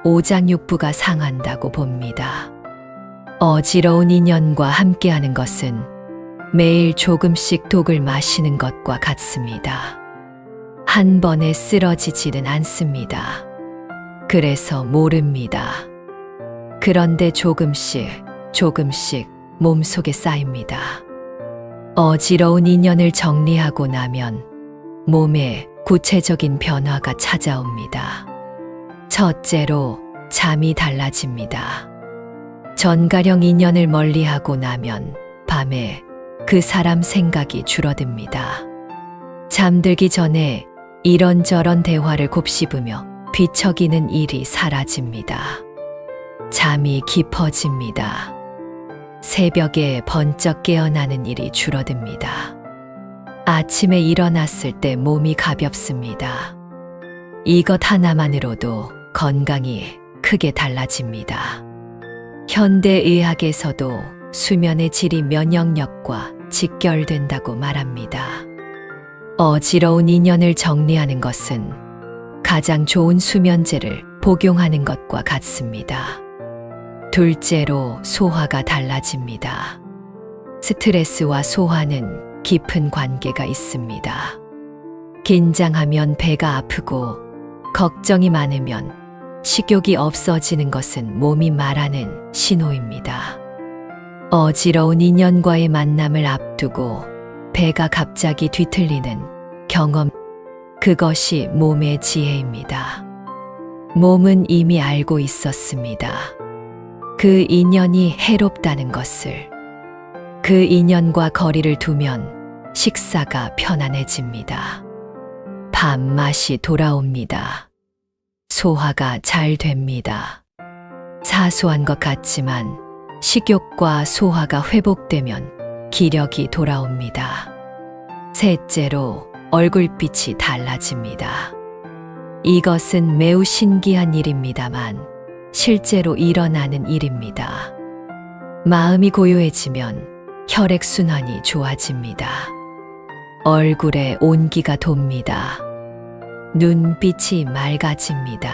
오장육부가 상한다고 봅니다. 어지러운 인연과 함께하는 것은 매일 조금씩 독을 마시는 것과 같습니다. 한 번에 쓰러지지는 않습니다. 그래서 모릅니다. 그런데 조금씩 조금씩 몸속에 쌓입니다. 어지러운 인연을 정리하고 나면 몸에 구체적인 변화가 찾아옵니다. 첫째로 잠이 달라집니다. 전가령 인연을 멀리하고 나면 밤에 그 사람 생각이 줄어듭니다. 잠들기 전에 이런저런 대화를 곱씹으며 뒤척이는 일이 사라집니다. 잠이 깊어집니다. 새벽에 번쩍 깨어나는 일이 줄어듭니다. 아침에 일어났을 때 몸이 가볍습니다. 이것 하나만으로도 건강이 크게 달라집니다. 현대의학에서도 수면의 질이 면역력과 직결된다고 말합니다. 어지러운 인연을 정리하는 것은 가장 좋은 수면제를 복용하는 것과 같습니다. 둘째로 소화가 달라집니다. 스트레스와 소화는 깊은 관계가 있습니다. 긴장하면 배가 아프고 걱정이 많으면 식욕이 없어지는 것은 몸이 말하는 신호입니다. 어지러운 인연과의 만남을 앞두고 배가 갑자기 뒤틀리는 경험, 그것이 몸의 지혜입니다. 몸은 이미 알고 있었습니다. 그 인연이 해롭다는 것을. 그 인연과 거리를 두면 식사가 편안해집니다. 밥맛이 돌아옵니다. 소화가 잘 됩니다. 사소한 것 같지만 식욕과 소화가 회복되면 기력이 돌아옵니다. 셋째로 얼굴빛이 달라집니다. 이것은 매우 신기한 일입니다만 실제로 일어나는 일입니다. 마음이 고요해지면 혈액순환이 좋아집니다. 얼굴에 온기가 돕니다. 눈빛이 맑아집니다.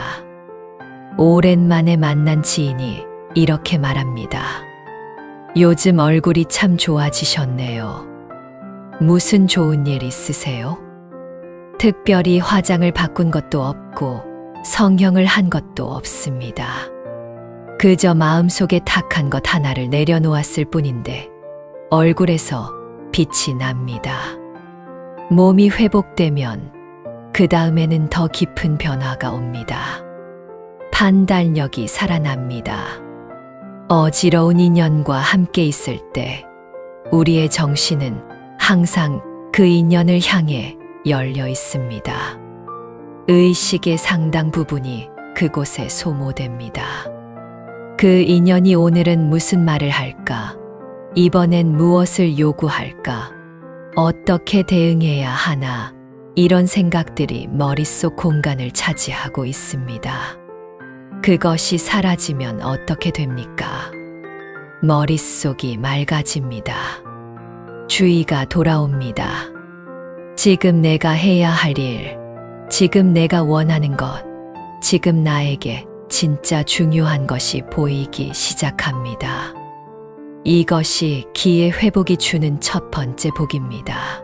오랜만에 만난 지인이 이렇게 말합니다. 요즘 얼굴이 참 좋아지셨네요. 무슨 좋은 일 있으세요? 특별히 화장을 바꾼 것도 없고 성형을 한 것도 없습니다. 그저 마음속에 탁한 것 하나를 내려놓았을 뿐인데 얼굴에서 빛이 납니다. 몸이 회복되면 그 다음에는 더 깊은 변화가 옵니다. 판단력이 살아납니다. 어지러운 인연과 함께 있을 때 우리의 정신은 항상 그 인연을 향해 열려 있습니다. 의식의 상당 부분이 그곳에 소모됩니다. 그 인연이 오늘은 무슨 말을 할까? 이번엔 무엇을 요구할까? 어떻게 대응해야 하나? 이런 생각들이 머릿속 공간을 차지하고 있습니다. 그것이 사라지면 어떻게 됩니까? 머릿속이 맑아집니다. 주의가 돌아옵니다. 지금 내가 해야 할 일, 지금 내가 원하는 것, 지금 나에게 진짜 중요한 것이 보이기 시작합니다. 이것이 기의 회복이 주는 첫 번째 복입니다.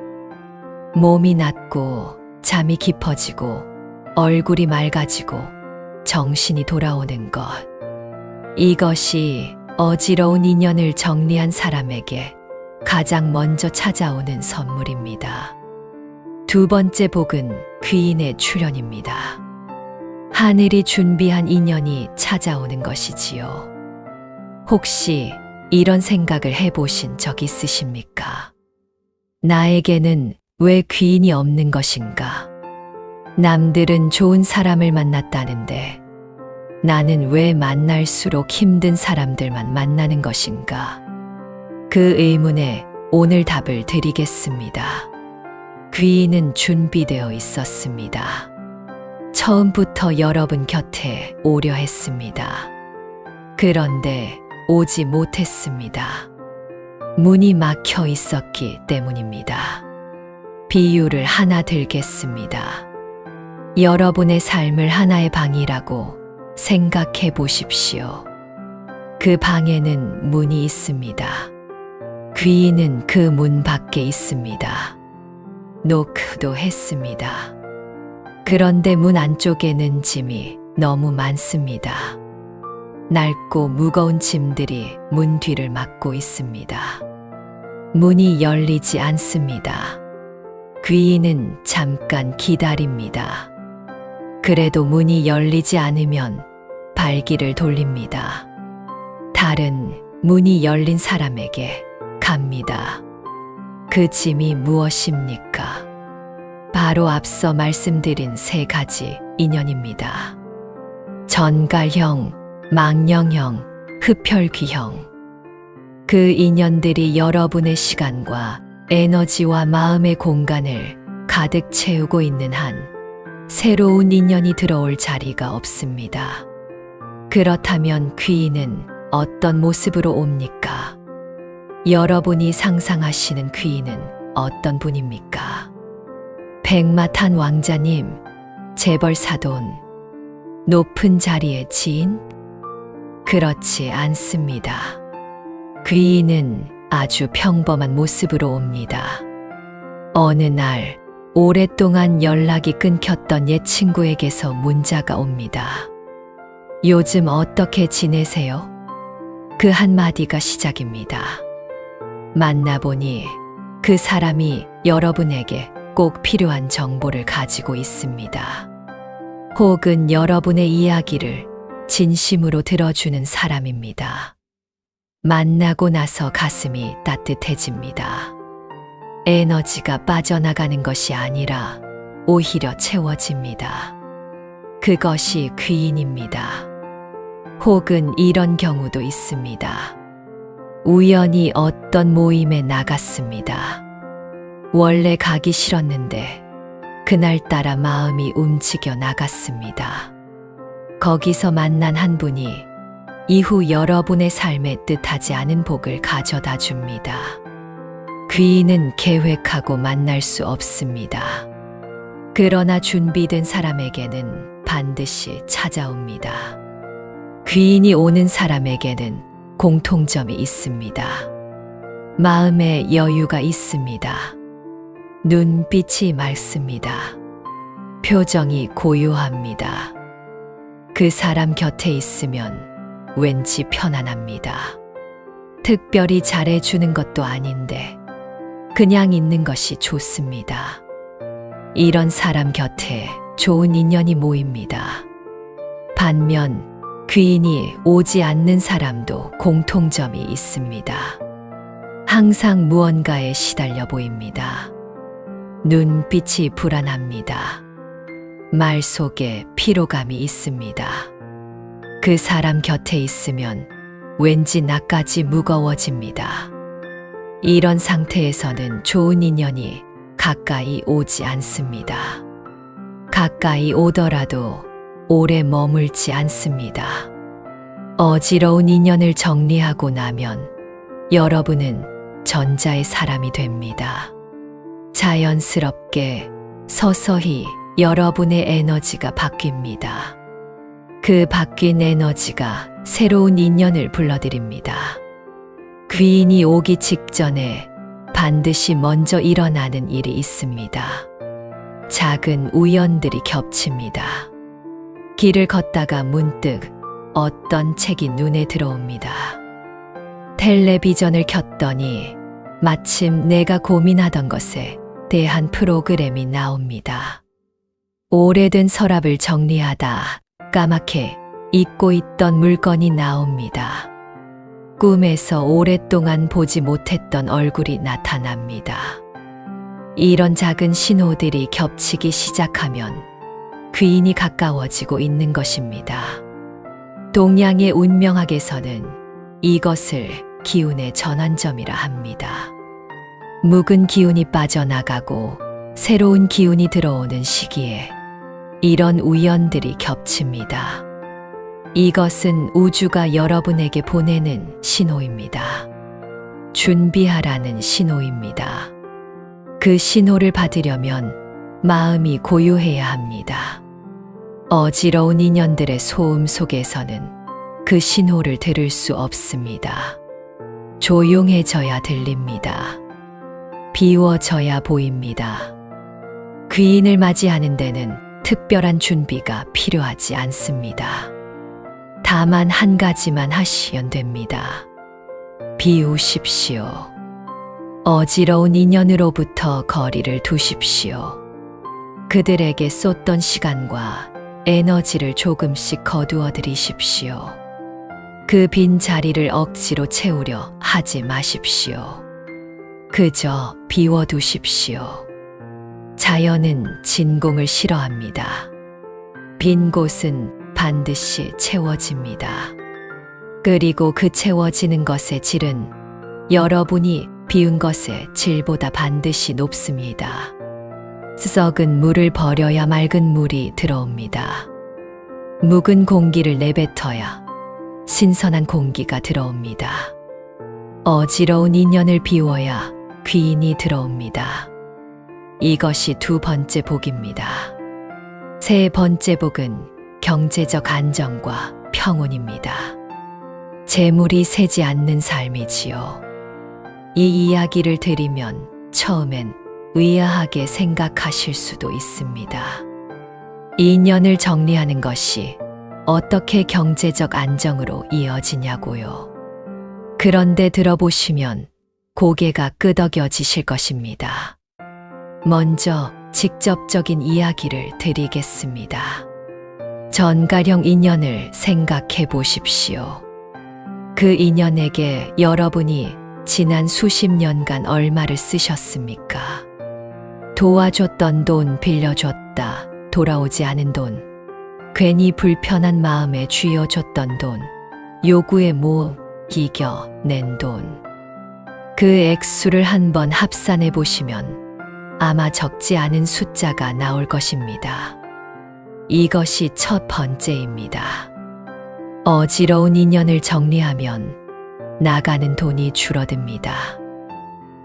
몸이 낫고 잠이 깊어지고 얼굴이 맑아지고 정신이 돌아오는 것. 이것이 어지러운 인연을 정리한 사람에게 가장 먼저 찾아오는 선물입니다. 두 번째 복은 귀인의 출현입니다. 하늘이 준비한 인연이 찾아오는 것이지요. 혹시 이런 생각을 해보신 적 있으십니까? 나에게는 왜 귀인이 없는 것인가? 남들은 좋은 사람을 만났다는데 나는 왜 만날수록 힘든 사람들만 만나는 것인가? 그 의문에 오늘 답을 드리겠습니다. 귀인은 준비되어 있었습니다. 처음부터 여러분 곁에 오려 했습니다. 그런데 오지 못했습니다. 문이 막혀 있었기 때문입니다. 비유를 하나 들겠습니다. 여러분의 삶을 하나의 방이라고 생각해 보십시오. 그 방에는 문이 있습니다. 귀인은 그 문 밖에 있습니다. 노크도 했습니다. 그런데 문 안쪽에는 짐이 너무 많습니다. 낡고 무거운 짐들이 문 뒤를 막고 있습니다. 문이 열리지 않습니다. 귀인은 잠깐 기다립니다. 그래도 문이 열리지 않으면 발길을 돌립니다. 다른 문이 열린 사람에게 갑니다. 그 짐이 무엇입니까? 바로 앞서 말씀드린 세 가지 인연입니다. 전갈형, 망령형, 흡혈귀형. 그 인연들이 여러분의 시간과 에너지와 마음의 공간을 가득 채우고 있는 한 새로운 인연이 들어올 자리가 없습니다. 그렇다면 귀인은 어떤 모습으로 옵니까? 여러분이 상상하시는 귀인은 어떤 분입니까? 백마탄 왕자님, 재벌 사돈, 높은 자리의 지인? 그렇지 않습니다. 귀인은 아주 평범한 모습으로 옵니다. 어느 날 오랫동안 연락이 끊겼던 옛 친구에게서 문자가 옵니다. 요즘 어떻게 지내세요? 그 한마디가 시작입니다. 만나보니 그 사람이 여러분에게 꼭 필요한 정보를 가지고 있습니다. 혹은 여러분의 이야기를 진심으로 들어주는 사람입니다. 만나고 나서 가슴이 따뜻해집니다. 에너지가 빠져나가는 것이 아니라 오히려 채워집니다. 그것이 귀인입니다. 혹은 이런 경우도 있습니다. 우연히 어떤 모임에 나갔습니다. 원래 가기 싫었는데 그날따라 마음이 움직여 나갔습니다. 거기서 만난 한 분이 이후 여러분의 삶에 뜻하지 않은 복을 가져다 줍니다. 귀인은 계획하고 만날 수 없습니다. 그러나 준비된 사람에게는 반드시 찾아옵니다. 귀인이 오는 사람에게는 공통점이 있습니다. 마음에 여유가 있습니다. 눈빛이 맑습니다. 표정이 고요합니다. 그 사람 곁에 있으면 왠지 편안합니다. 특별히 잘해주는 것도 아닌데 그냥 있는 것이 좋습니다. 이런 사람 곁에 좋은 인연이 모입니다. 반면 귀인이 오지 않는 사람도 공통점이 있습니다. 항상 무언가에 시달려 보입니다. 눈빛이 불안합니다. 말 속에 피로감이 있습니다. 그 사람 곁에 있으면 왠지 나까지 무거워집니다. 이런 상태에서는 좋은 인연이 가까이 오지 않습니다. 가까이 오더라도 오래 머물지 않습니다. 어지러운 인연을 정리하고 나면 여러분은 전자의 사람이 됩니다. 자연스럽게 서서히 여러분의 에너지가 바뀝니다. 그 바뀐 에너지가 새로운 인연을 불러들입니다. 귀인이 오기 직전에 반드시 먼저 일어나는 일이 있습니다. 작은 우연들이 겹칩니다. 길을 걷다가 문득 어떤 책이 눈에 들어옵니다. 텔레비전을 켰더니 마침 내가 고민하던 것에 대한 프로그램이 나옵니다. 오래된 서랍을 정리하다 까맣게 잊고 있던 물건이 나옵니다. 꿈에서 오랫동안 보지 못했던 얼굴이 나타납니다. 이런 작은 신호들이 겹치기 시작하면 귀인이 가까워지고 있는 것입니다. 동양의 운명학에서는 이것을 기운의 전환점이라 합니다. 묵은 기운이 빠져나가고 새로운 기운이 들어오는 시기에 이런 우연들이 겹칩니다. 이것은 우주가 여러분에게 보내는 신호입니다. 준비하라는 신호입니다. 그 신호를 받으려면 마음이 고요해야 합니다. 어지러운 인연들의 소음 속에서는 그 신호를 들을 수 없습니다. 조용해져야 들립니다. 비워져야 보입니다. 귀인을 맞이하는 데는 특별한 준비가 필요하지 않습니다. 다만 한 가지만 하시면 됩니다. 비우십시오. 어지러운 인연으로부터 거리를 두십시오. 그들에게 쏟던 시간과 에너지를 조금씩 거두어 들이십시오. 그 빈 자리를 억지로 채우려 하지 마십시오. 그저 비워두십시오. 자연은 진공을 싫어합니다. 빈 곳은 반드시 채워집니다. 그리고 그 채워지는 것의 질은 여러분이 비운 것의 질보다 반드시 높습니다. 썩은 물을 버려야 맑은 물이 들어옵니다. 묵은 공기를 내뱉어야 신선한 공기가 들어옵니다. 어지러운 인연을 비워야 귀인이 들어옵니다. 이것이 두 번째 복입니다. 세 번째 복은 경제적 안정과 평온입니다. 재물이 새지 않는 삶이지요. 이 이야기를 들으면 처음엔 의아하게 생각하실 수도 있습니다. 인연을 정리하는 것이 어떻게 경제적 안정으로 이어지냐고요. 그런데 들어보시면 고개가 끄덕여지실 것입니다. 먼저 직접적인 이야기를 드리겠습니다. 전가령 인연을 생각해 보십시오. 그 인연에게 여러분이 지난 수십 년간 얼마를 쓰셨습니까? 도와줬던 돈, 빌려줬다 돌아오지 않은 돈, 괜히 불편한 마음에 쥐어줬던 돈, 요구에 못 이겨낸 돈. 그 액수를 한번 합산해 보시면 아마 적지 않은 숫자가 나올 것입니다. 이것이 첫 번째입니다. 어지러운 인연을 정리하면 나가는 돈이 줄어듭니다.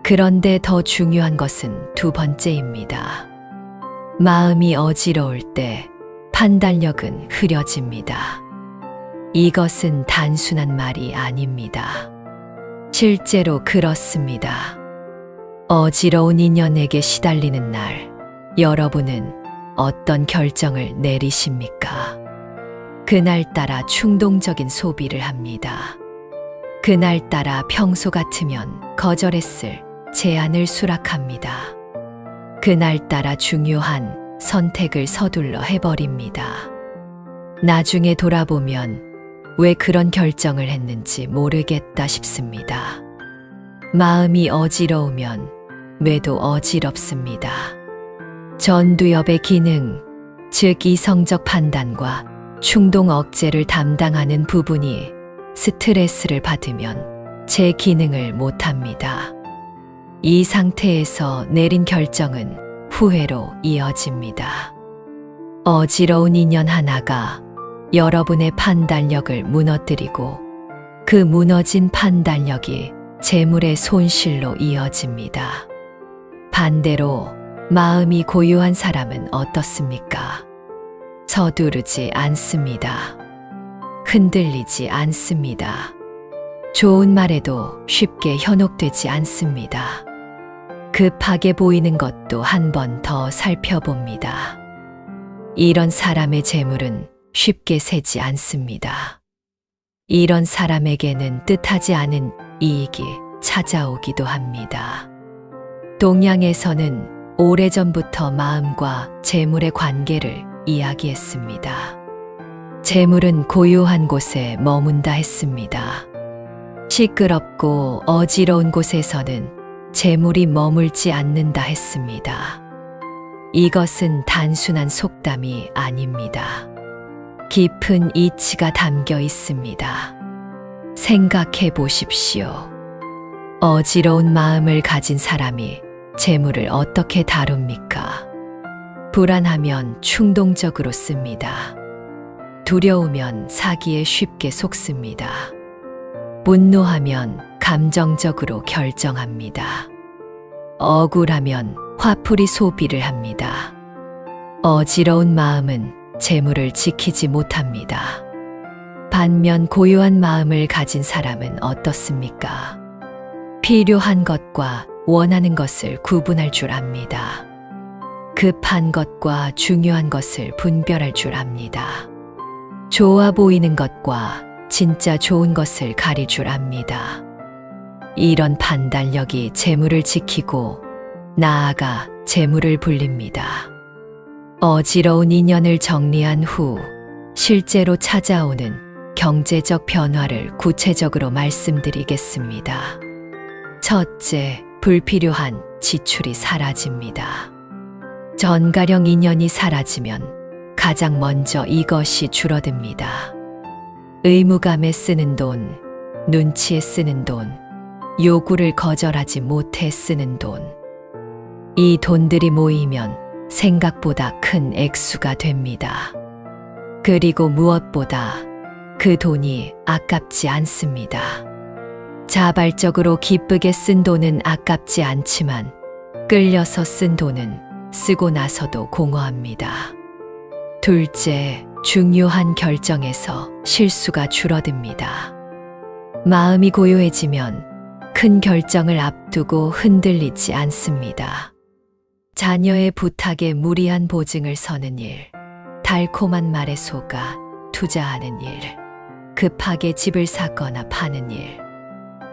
그런데 더 중요한 것은 두 번째입니다. 마음이 어지러울 때 판단력은 흐려집니다. 이것은 단순한 말이 아닙니다. 실제로 그렇습니다. 어지러운 인연에게 시달리는 날, 여러분은 어떤 결정을 내리십니까? 그날따라 충동적인 소비를 합니다. 그날따라 평소 같으면 거절했을 제안을 수락합니다. 그날따라 중요한 선택을 서둘러 해버립니다. 나중에 돌아보면 왜 그런 결정을 했는지 모르겠다 싶습니다. 마음이 어지러우면 뇌도 어지럽습니다. 전두엽의 기능, 즉 이성적 판단과 충동 억제를 담당하는 부분이 스트레스를 받으면 제 기능을 못합니다. 이 상태에서 내린 결정은 후회로 이어집니다. 어지러운 인연 하나가 여러분의 판단력을 무너뜨리고 그 무너진 판단력이 재물의 손실로 이어집니다. 반대로 마음이 고요한 사람은 어떻습니까? 서두르지 않습니다. 흔들리지 않습니다. 좋은 말에도 쉽게 현혹되지 않습니다. 급하게 보이는 것도 한 번 더 살펴봅니다. 이런 사람의 재물은 쉽게 새지 않습니다. 이런 사람에게는 뜻하지 않은 이익이 찾아오기도 합니다. 동양에서는 오래전부터 마음과 재물의 관계를 이야기했습니다. 재물은 고요한 곳에 머문다 했습니다. 시끄럽고 어지러운 곳에서는 재물이 머물지 않는다 했습니다. 이것은 단순한 속담이 아닙니다. 깊은 이치가 담겨 있습니다. 생각해 보십시오. 어지러운 마음을 가진 사람이 재물을 어떻게 다룹니까? 불안하면 충동적으로 씁니다. 두려우면 사기에 쉽게 속습니다. 분노하면 감정적으로 결정합니다. 억울하면 화풀이 소비를 합니다. 어지러운 마음은 재물을 지키지 못합니다. 반면 고요한 마음을 가진 사람은 어떻습니까? 필요한 것과 원하는 것을 구분할 줄 압니다. 급한 것과 중요한 것을 분별할 줄 압니다. 좋아 보이는 것과 진짜 좋은 것을 가릴 줄 압니다. 이런 판단력이 재물을 지키고 나아가 재물을 불립니다. 어지러운 인연을 정리한 후 실제로 찾아오는 경제적 변화를 구체적으로 말씀드리겠습니다. 첫째, 불필요한 지출이 사라집니다. 전가령 인연이 사라지면 가장 먼저 이것이 줄어듭니다. 의무감에 쓰는 돈, 눈치에 쓰는 돈, 요구를 거절하지 못해 쓰는 돈. 이 돈들이 모이면 생각보다 큰 액수가 됩니다. 그리고 무엇보다 그 돈이 아깝지 않습니다. 자발적으로 기쁘게 쓴 돈은 아깝지 않지만 끌려서 쓴 돈은 쓰고 나서도 공허합니다. 둘째, 중요한 결정에서 실수가 줄어듭니다. 마음이 고요해지면 큰 결정을 앞두고 흔들리지 않습니다. 자녀의 부탁에 무리한 보증을 서는 일, 달콤한 말에 속아 투자하는 일, 급하게 집을 사거나 파는 일,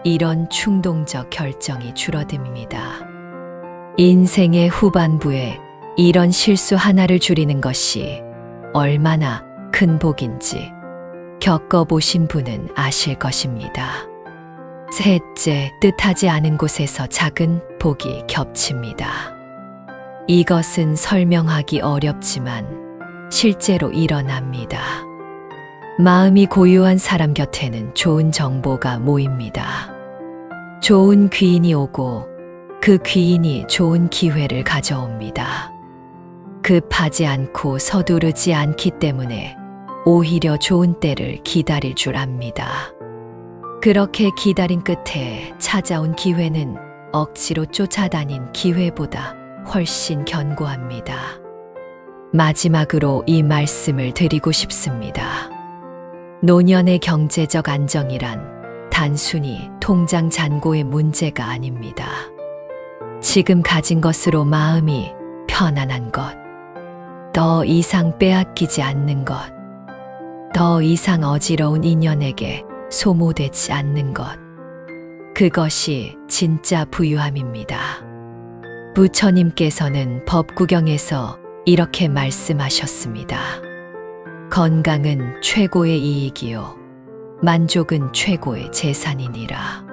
이런 충동적 결정이 줄어듭니다. 인생의 후반부에 이런 실수 하나를 줄이는 것이 얼마나 큰 복인지 겪어보신 분은 아실 것입니다. 셋째, 뜻하지 않은 곳에서 작은 복이 겹칩니다. 이것은 설명하기 어렵지만 실제로 일어납니다. 마음이 고요한 사람 곁에는 좋은 정보가 모입니다. 좋은 귀인이 오고 그 귀인이 좋은 기회를 가져옵니다. 급하지 않고 서두르지 않기 때문에 오히려 좋은 때를 기다릴 줄 압니다. 그렇게 기다린 끝에 찾아온 기회는 억지로 쫓아다닌 기회보다 훨씬 견고합니다. 마지막으로 이 말씀을 드리고 싶습니다. 노년의 경제적 안정이란 단순히 통장 잔고의 문제가 아닙니다. 지금 가진 것으로 마음이 편안한 것, 더 이상 빼앗기지 않는 것, 더 이상 어지러운 인연에게 소모되지 않는 것, 그것이 진짜 부유함입니다. 부처님께서는 법구경에서 이렇게 말씀하셨습니다. 건강은 최고의 이익이요, 만족은 최고의 재산이니라.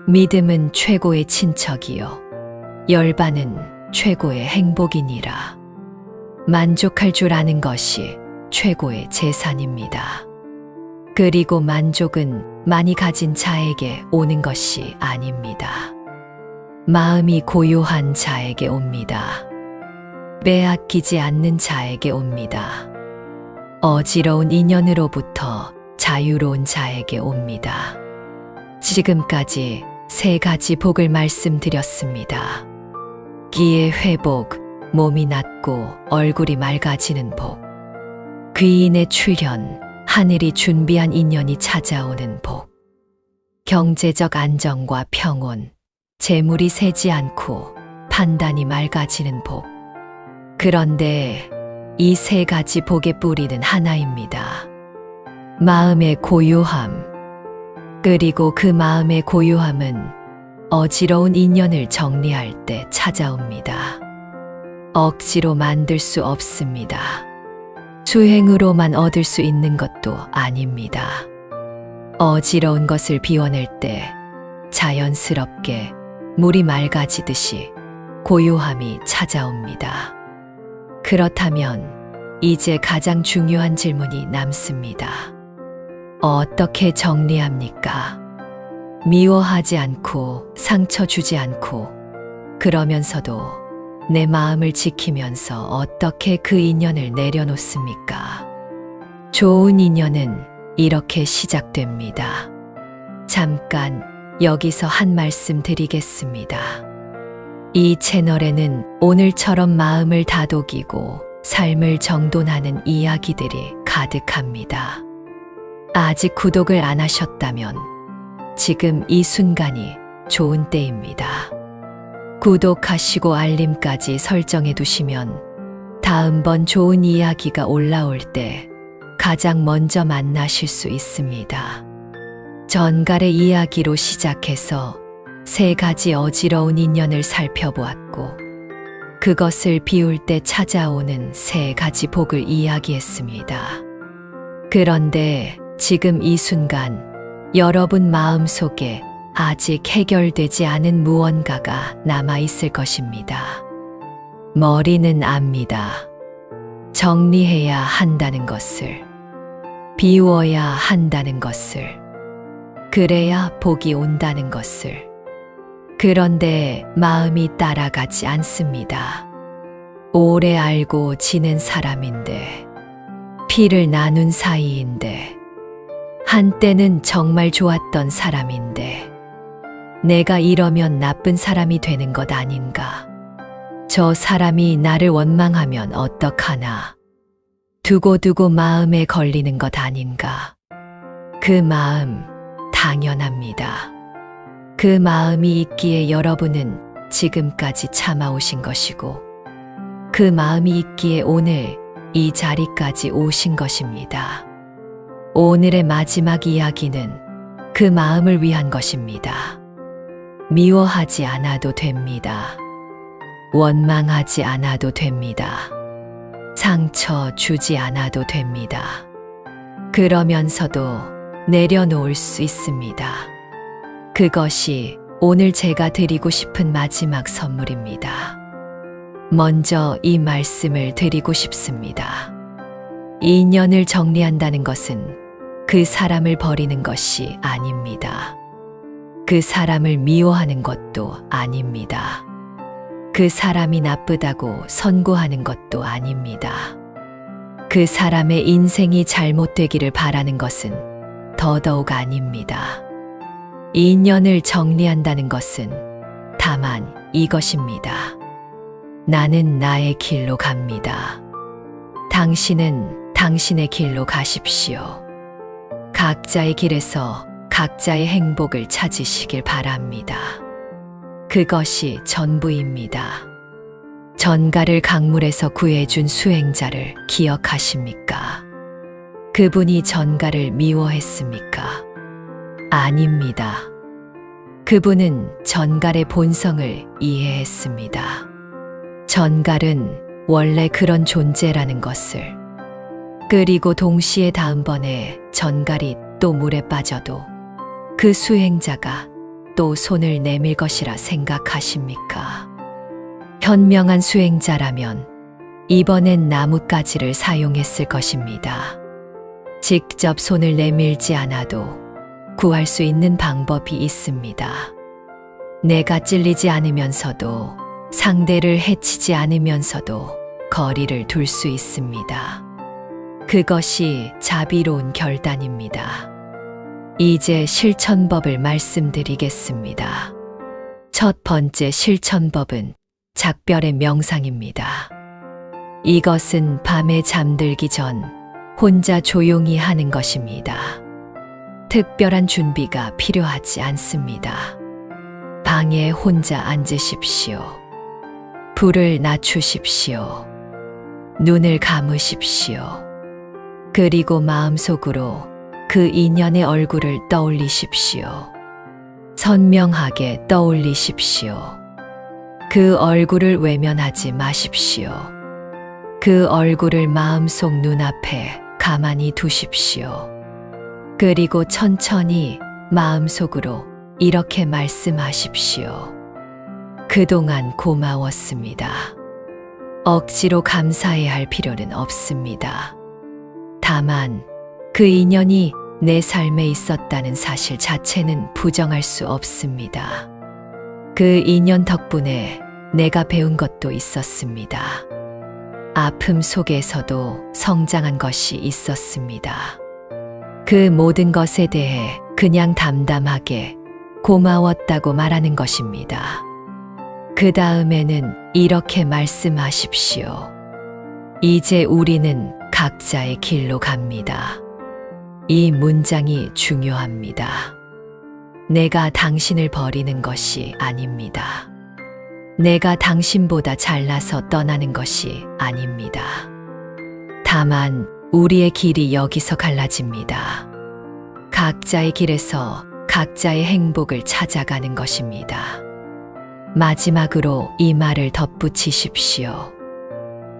믿음은 최고의 친척이요, 열반은 최고의 행복이니라. 만족할 줄 아는 것이 최고의 재산입니다. 그리고 만족은 많이 가진 자에게 오는 것이 아닙니다. 마음이 고요한 자에게 옵니다. 빼앗기지 않는 자에게 옵니다. 어지러운 인연으로부터 자유로운 자에게 옵니다. 지금까지 3가지 복을 말씀드렸습니다. 기의 회복, 몸이 낫고 얼굴이 맑아지는 복, 귀인의 출현, 하늘이 준비한 인연이 찾아오는 복, 경제적 안정과 평온, 재물이 새지 않고 판단이 맑아지는 복. 그런데 이 3가지 복의 뿌리는 하나입니다. 마음의 고요함. 그리고 그 마음의 고요함은 어지러운 인연을 정리할 때 찾아옵니다. 억지로 만들 수 없습니다. 수행으로만 얻을 수 있는 것도 아닙니다. 어지러운 것을 비워낼 때 자연스럽게 물이 맑아지듯이 고요함이 찾아옵니다. 그렇다면 이제 가장 중요한 질문이 남습니다. 어떻게 정리합니까? 미워하지 않고 상처 주지 않고 그러면서도 내 마음을 지키면서 어떻게 그 인연을 내려놓습니까? 좋은 인연은 이렇게 시작됩니다. 잠깐 여기서 한 말씀 드리겠습니다. 이 채널에는 오늘처럼 마음을 다독이고 삶을 정돈하는 이야기들이 가득합니다. 아직 구독을 안 하셨다면 지금 이 순간이 좋은 때입니다. 구독하시고 알림까지 설정해 두시면 다음번 좋은 이야기가 올라올 때 가장 먼저 만나실 수 있습니다. 전갈의 이야기로 시작해서 3가지 어지러운 인연을 살펴보았고 그것을 비울 때 찾아오는 3가지 복을 이야기했습니다. 그런데 지금 이 순간 여러분 마음속에 아직 해결되지 않은 무언가가 남아있을 것입니다. 머리는 압니다. 정리해야 한다는 것을, 비워야 한다는 것을, 그래야 복이 온다는 것을. 그런데 마음이 따라가지 않습니다. 오래 알고 지낸 사람인데, 피를 나눈 사이인데, 한때는 정말 좋았던 사람인데 내가 이러면 나쁜 사람이 되는 것 아닌가. 저 사람이 나를 원망하면 어떡하나. 두고두고 마음에 걸리는 것 아닌가. 그 마음 당연합니다. 그 마음이 있기에 여러분은 지금까지 참아오신 것이고 그 마음이 있기에 오늘 이 자리까지 오신 것입니다. 오늘의 마지막 이야기는 그 마음을 위한 것입니다. 미워하지 않아도 됩니다. 원망하지 않아도 됩니다. 상처 주지 않아도 됩니다. 그러면서도 내려놓을 수 있습니다. 그것이 오늘 제가 드리고 싶은 마지막 선물입니다. 먼저 이 말씀을 드리고 싶습니다. 인연을 정리한다는 것은 그 사람을 버리는 것이 아닙니다. 그 사람을 미워하는 것도 아닙니다. 그 사람이 나쁘다고 선고하는 것도 아닙니다. 그 사람의 인생이 잘못되기를 바라는 것은 더더욱 아닙니다. 인연을 정리한다는 것은 다만 이것입니다. 나는 나의 길로 갑니다. 당신은 당신의 길로 가십시오. 각자의 길에서 각자의 행복을 찾으시길 바랍니다. 그것이 전부입니다. 전가를 강물에서 구해준 수행자를 기억하십니까? 그분이 전가를 미워했습니까? 아닙니다. 그분은 전갈의 본성을 이해했습니다. 전갈은 원래 그런 존재라는 것을. 그리고 동시에 다음번에 전갈이 또 물에 빠져도 그 수행자가 또 손을 내밀 것이라 생각하십니까? 현명한 수행자라면 이번엔 나뭇가지를 사용했을 것입니다. 직접 손을 내밀지 않아도 구할 수 있는 방법이 있습니다. 내가 찔리지 않으면서도 상대를 해치지 않으면서도 거리를 둘 수 있습니다. 그것이 자비로운 결단입니다. 이제 실천법을 말씀드리겠습니다. 첫 번째 실천법은 작별의 명상입니다. 이것은 밤에 잠들기 전 혼자 조용히 하는 것입니다. 특별한 준비가 필요하지 않습니다. 방에 혼자 앉으십시오. 불을 낮추십시오. 눈을 감으십시오. 그리고 마음속으로 그 인연의 얼굴을 떠올리십시오. 선명하게 떠올리십시오. 그 얼굴을 외면하지 마십시오. 그 얼굴을 마음속 눈앞에 가만히 두십시오. 그리고 천천히 마음속으로 이렇게 말씀하십시오. 그동안 고마웠습니다. 억지로 감사해야 할 필요는 없습니다. 다만 그 인연이 내 삶에 있었다는 사실 자체는 부정할 수 없습니다. 그 인연 덕분에 내가 배운 것도 있었습니다. 아픔 속에서도 성장한 것이 있었습니다. 그 모든 것에 대해 그냥 담담하게 고마웠다고 말하는 것입니다. 그 다음에는 이렇게 말씀하십시오. 이제 우리는 각자의 길로 갑니다. 이 문장이 중요합니다. 내가 당신을 버리는 것이 아닙니다. 내가 당신보다 잘나서 떠나는 것이 아닙니다. 다만 우리의 길이 여기서 갈라집니다. 각자의 길에서 각자의 행복을 찾아가는 것입니다. 마지막으로 이 말을 덧붙이십시오.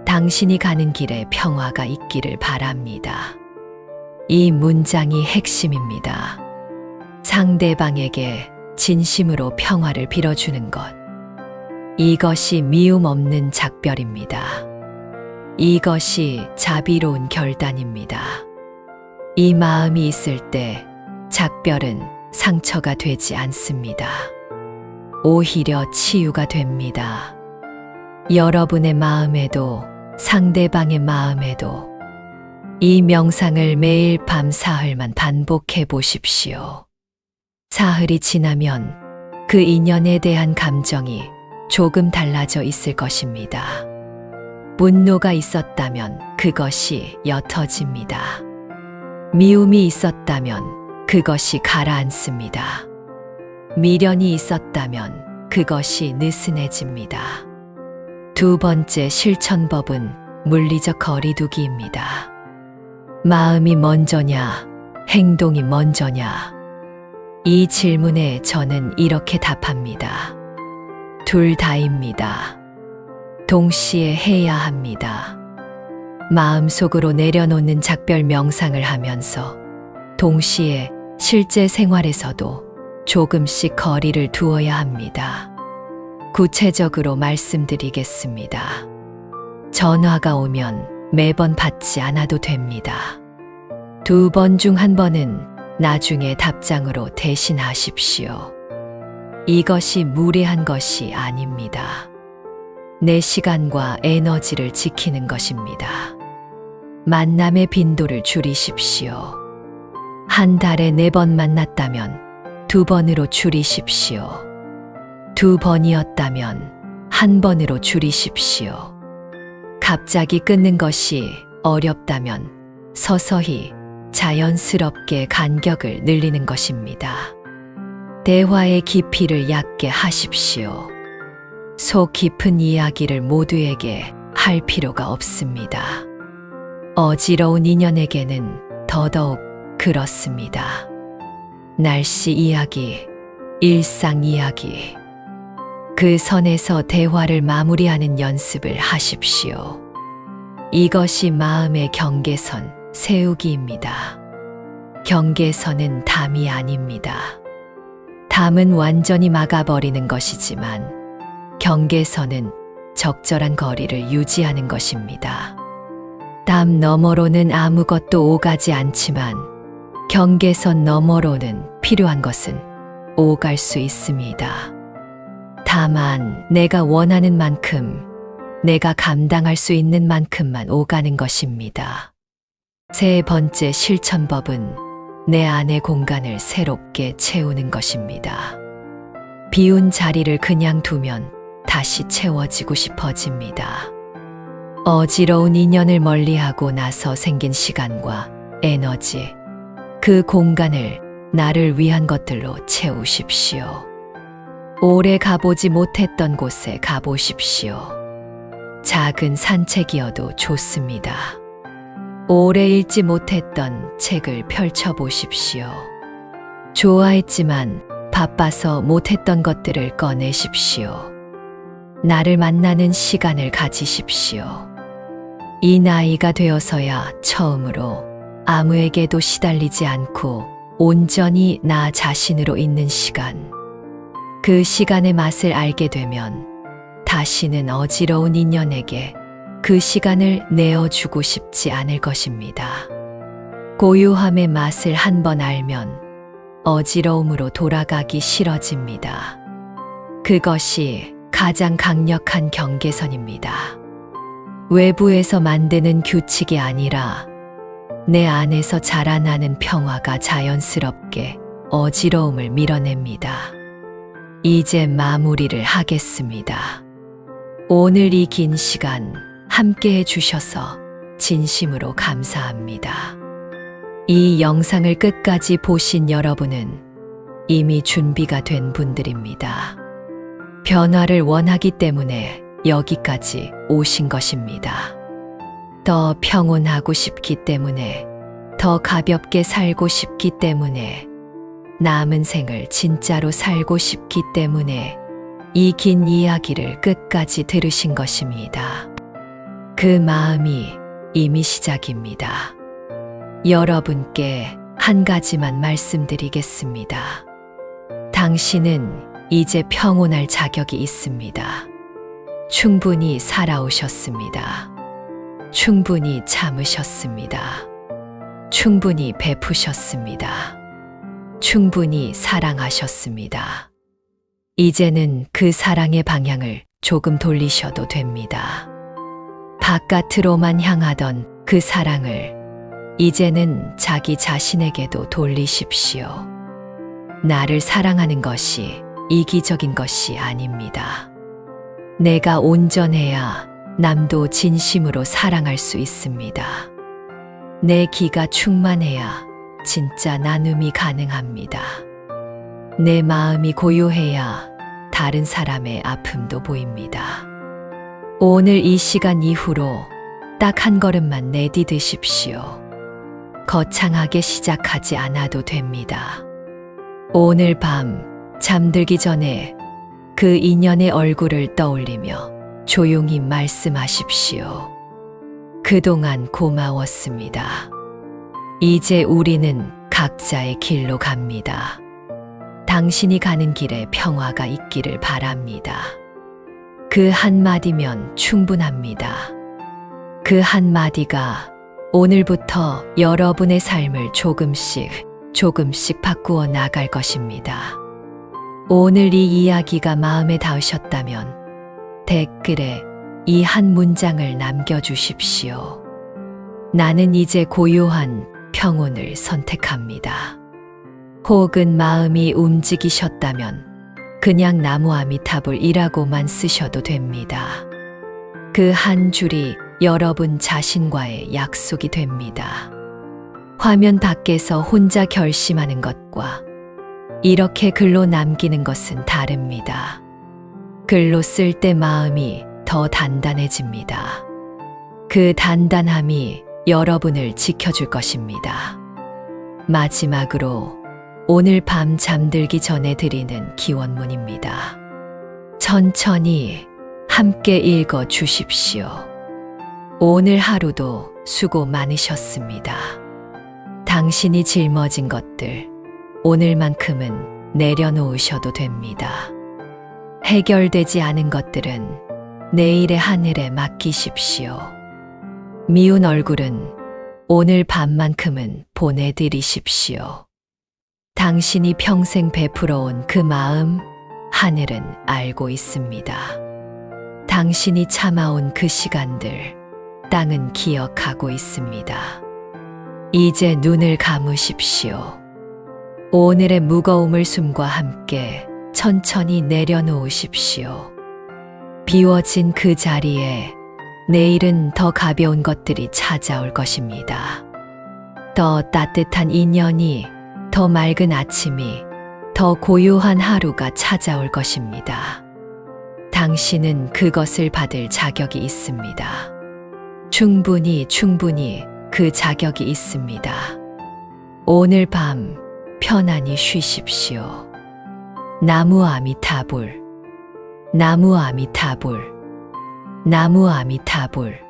당신이 가는 길에 평화가 있기를 바랍니다. 이 문장이 핵심입니다. 상대방에게 진심으로 평화를 빌어주는 것. 이것이 미움 없는 작별입니다. 이것이 자비로운 결단입니다. 이 마음이 있을 때 작별은 상처가 되지 않습니다. 오히려 치유가 됩니다. 여러분의 마음에도 상대방의 마음에도 이 명상을 매일 밤 사흘만 반복해 보십시오. 사흘이 지나면 그 인연에 대한 감정이 조금 달라져 있을 것입니다. 분노가 있었다면 그것이 옅어집니다. 미움이 있었다면 그것이 가라앉습니다. 미련이 있었다면 그것이 느슨해집니다. 두 번째 실천법은 물리적 거리두기입니다. 마음이 먼저냐, 행동이 먼저냐? 이 질문에 저는 이렇게 답합니다. 둘 다입니다. 동시에 해야 합니다. 마음속으로 내려놓는 작별 명상을 하면서 동시에 실제 생활에서도 조금씩 거리를 두어야 합니다. 구체적으로 말씀드리겠습니다. 전화가 오면 매번 받지 않아도 됩니다. 2번 중 1번은 나중에 답장으로 대신하십시오. 이것이 무례한 것이 아닙니다. 내 시간과 에너지를 지키는 것입니다. 만남의 빈도를 줄이십시오. 한 달에 4번 만났다면 2번으로 줄이십시오. 2번이었다면 1번으로 줄이십시오. 갑자기 끊는 것이 어렵다면 서서히 자연스럽게 간격을 늘리는 것입니다. 대화의 깊이를 얕게 하십시오. 속 깊은 이야기를 모두에게 할 필요가 없습니다. 어지러운 인연에게는 더더욱 그렇습니다. 날씨 이야기, 일상 이야기, 그 선에서 대화를 마무리하는 연습을 하십시오. 이것이 마음의 경계선 세우기입니다. 경계선은 담이 아닙니다. 담은 완전히 막아버리는 것이지만 경계선은 적절한 거리를 유지하는 것입니다. 담 너머로는 아무것도 오가지 않지만 경계선 너머로는 필요한 것은 오갈 수 있습니다. 다만 내가 원하는 만큼, 내가 감당할 수 있는 만큼만 오가는 것입니다. 세 번째 실천법은 내 안의 공간을 새롭게 채우는 것입니다. 비운 자리를 그냥 두면 다시 채워지고 싶어집니다. 어지러운 인연을 멀리하고 나서 생긴 시간과 에너지, 그 공간을 나를 위한 것들로 채우십시오. 오래 가보지 못했던 곳에 가보십시오. 작은 산책이어도 좋습니다. 오래 읽지 못했던 책을 펼쳐보십시오. 좋아했지만 바빠서 못했던 것들을 꺼내십시오. 나를 만나는 시간을 가지십시오. 이 나이가 되어서야 처음으로 아무에게도 시달리지 않고 온전히 나 자신으로 있는 시간. 그 시간의 맛을 알게 되면 다시는 어지러운 인연에게 그 시간을 내어주고 싶지 않을 것입니다. 고요함의 맛을 한번 알면 어지러움으로 돌아가기 싫어집니다. 그것이 가장 강력한 경계선입니다. 외부에서 만드는 규칙이 아니라 내 안에서 자라나는 평화가 자연스럽게 어지러움을 밀어냅니다. 이제 마무리를 하겠습니다. 오늘 이 긴 시간 함께 해주셔서 진심으로 감사합니다. 이 영상을 끝까지 보신 여러분은 이미 준비가 된 분들입니다. 변화를 원하기 때문에 여기까지 오신 것입니다. 더 평온하고 싶기 때문에, 더 가볍게 살고 싶기 때문에, 남은 생을 진짜로 살고 싶기 때문에 이 긴 이야기를 끝까지 들으신 것입니다. 그 마음이 이미 시작입니다. 여러분께 한 가지만 말씀드리겠습니다. 당신은 이제 평온할 자격이 있습니다. 충분히 살아오셨습니다. 충분히 참으셨습니다. 충분히 베푸셨습니다. 충분히 사랑하셨습니다. 이제는 그 사랑의 방향을 조금 돌리셔도 됩니다. 바깥으로만 향하던 그 사랑을 이제는 자기 자신에게도 돌리십시오. 나를 사랑하는 것이 이기적인 것이 아닙니다. 내가 온전해야 남도 진심으로 사랑할 수 있습니다. 내 기가 충만해야 진짜 나눔이 가능합니다. 내 마음이 고요해야 다른 사람의 아픔도 보입니다. 오늘 이 시간 이후로 딱 한 걸음만 내디드십시오. 거창하게 시작하지 않아도 됩니다. 오늘 밤 잠들기 전에 그 인연의 얼굴을 떠올리며 조용히 말씀하십시오. 그동안 고마웠습니다. 이제 우리는 각자의 길로 갑니다. 당신이 가는 길에 평화가 있기를 바랍니다. 그 한마디면 충분합니다. 그 한마디가 오늘부터 여러분의 삶을 조금씩 바꾸어 나갈 것입니다. 오늘 이 이야기가 마음에 닿으셨다면 댓글에 이 한 문장을 남겨주십시오. 나는 이제 고요한 평온을 선택합니다. 혹은 마음이 움직이셨다면 그냥 나무 아미타불이라고만 쓰셔도 됩니다. 그 한 줄이 여러분 자신과의 약속이 됩니다. 화면 밖에서 혼자 결심하는 것과 이렇게 글로 남기는 것은 다릅니다. 글로 쓸 때 마음이 더 단단해집니다. 그 단단함이 여러분을 지켜줄 것입니다. 마지막으로 오늘 밤 잠들기 전에 드리는 기원문입니다. 천천히 함께 읽어 주십시오. 오늘 하루도 수고 많으셨습니다. 당신이 짊어진 것들, 오늘만큼은 내려놓으셔도 됩니다. 해결되지 않은 것들은 내일의 하늘에 맡기십시오. 미운 얼굴은 오늘 밤만큼은 보내드리십시오. 당신이 평생 베풀어온 그 마음, 하늘은 알고 있습니다. 당신이 참아온 그 시간들, 땅은 기억하고 있습니다. 이제 눈을 감으십시오. 오늘의 무거움을 숨과 함께 천천히 내려놓으십시오. 비워진 그 자리에 내일은 더 가벼운 것들이 찾아올 것입니다. 더 따뜻한 인연이, 더 맑은 아침이, 더 고요한 하루가 찾아올 것입니다. 당신은 그것을 받을 자격이 있습니다. 충분히 그 자격이 있습니다. 오늘 밤 편안히 쉬십시오. 나무 아미타불, 나무 아미타불, 나무 아미타불.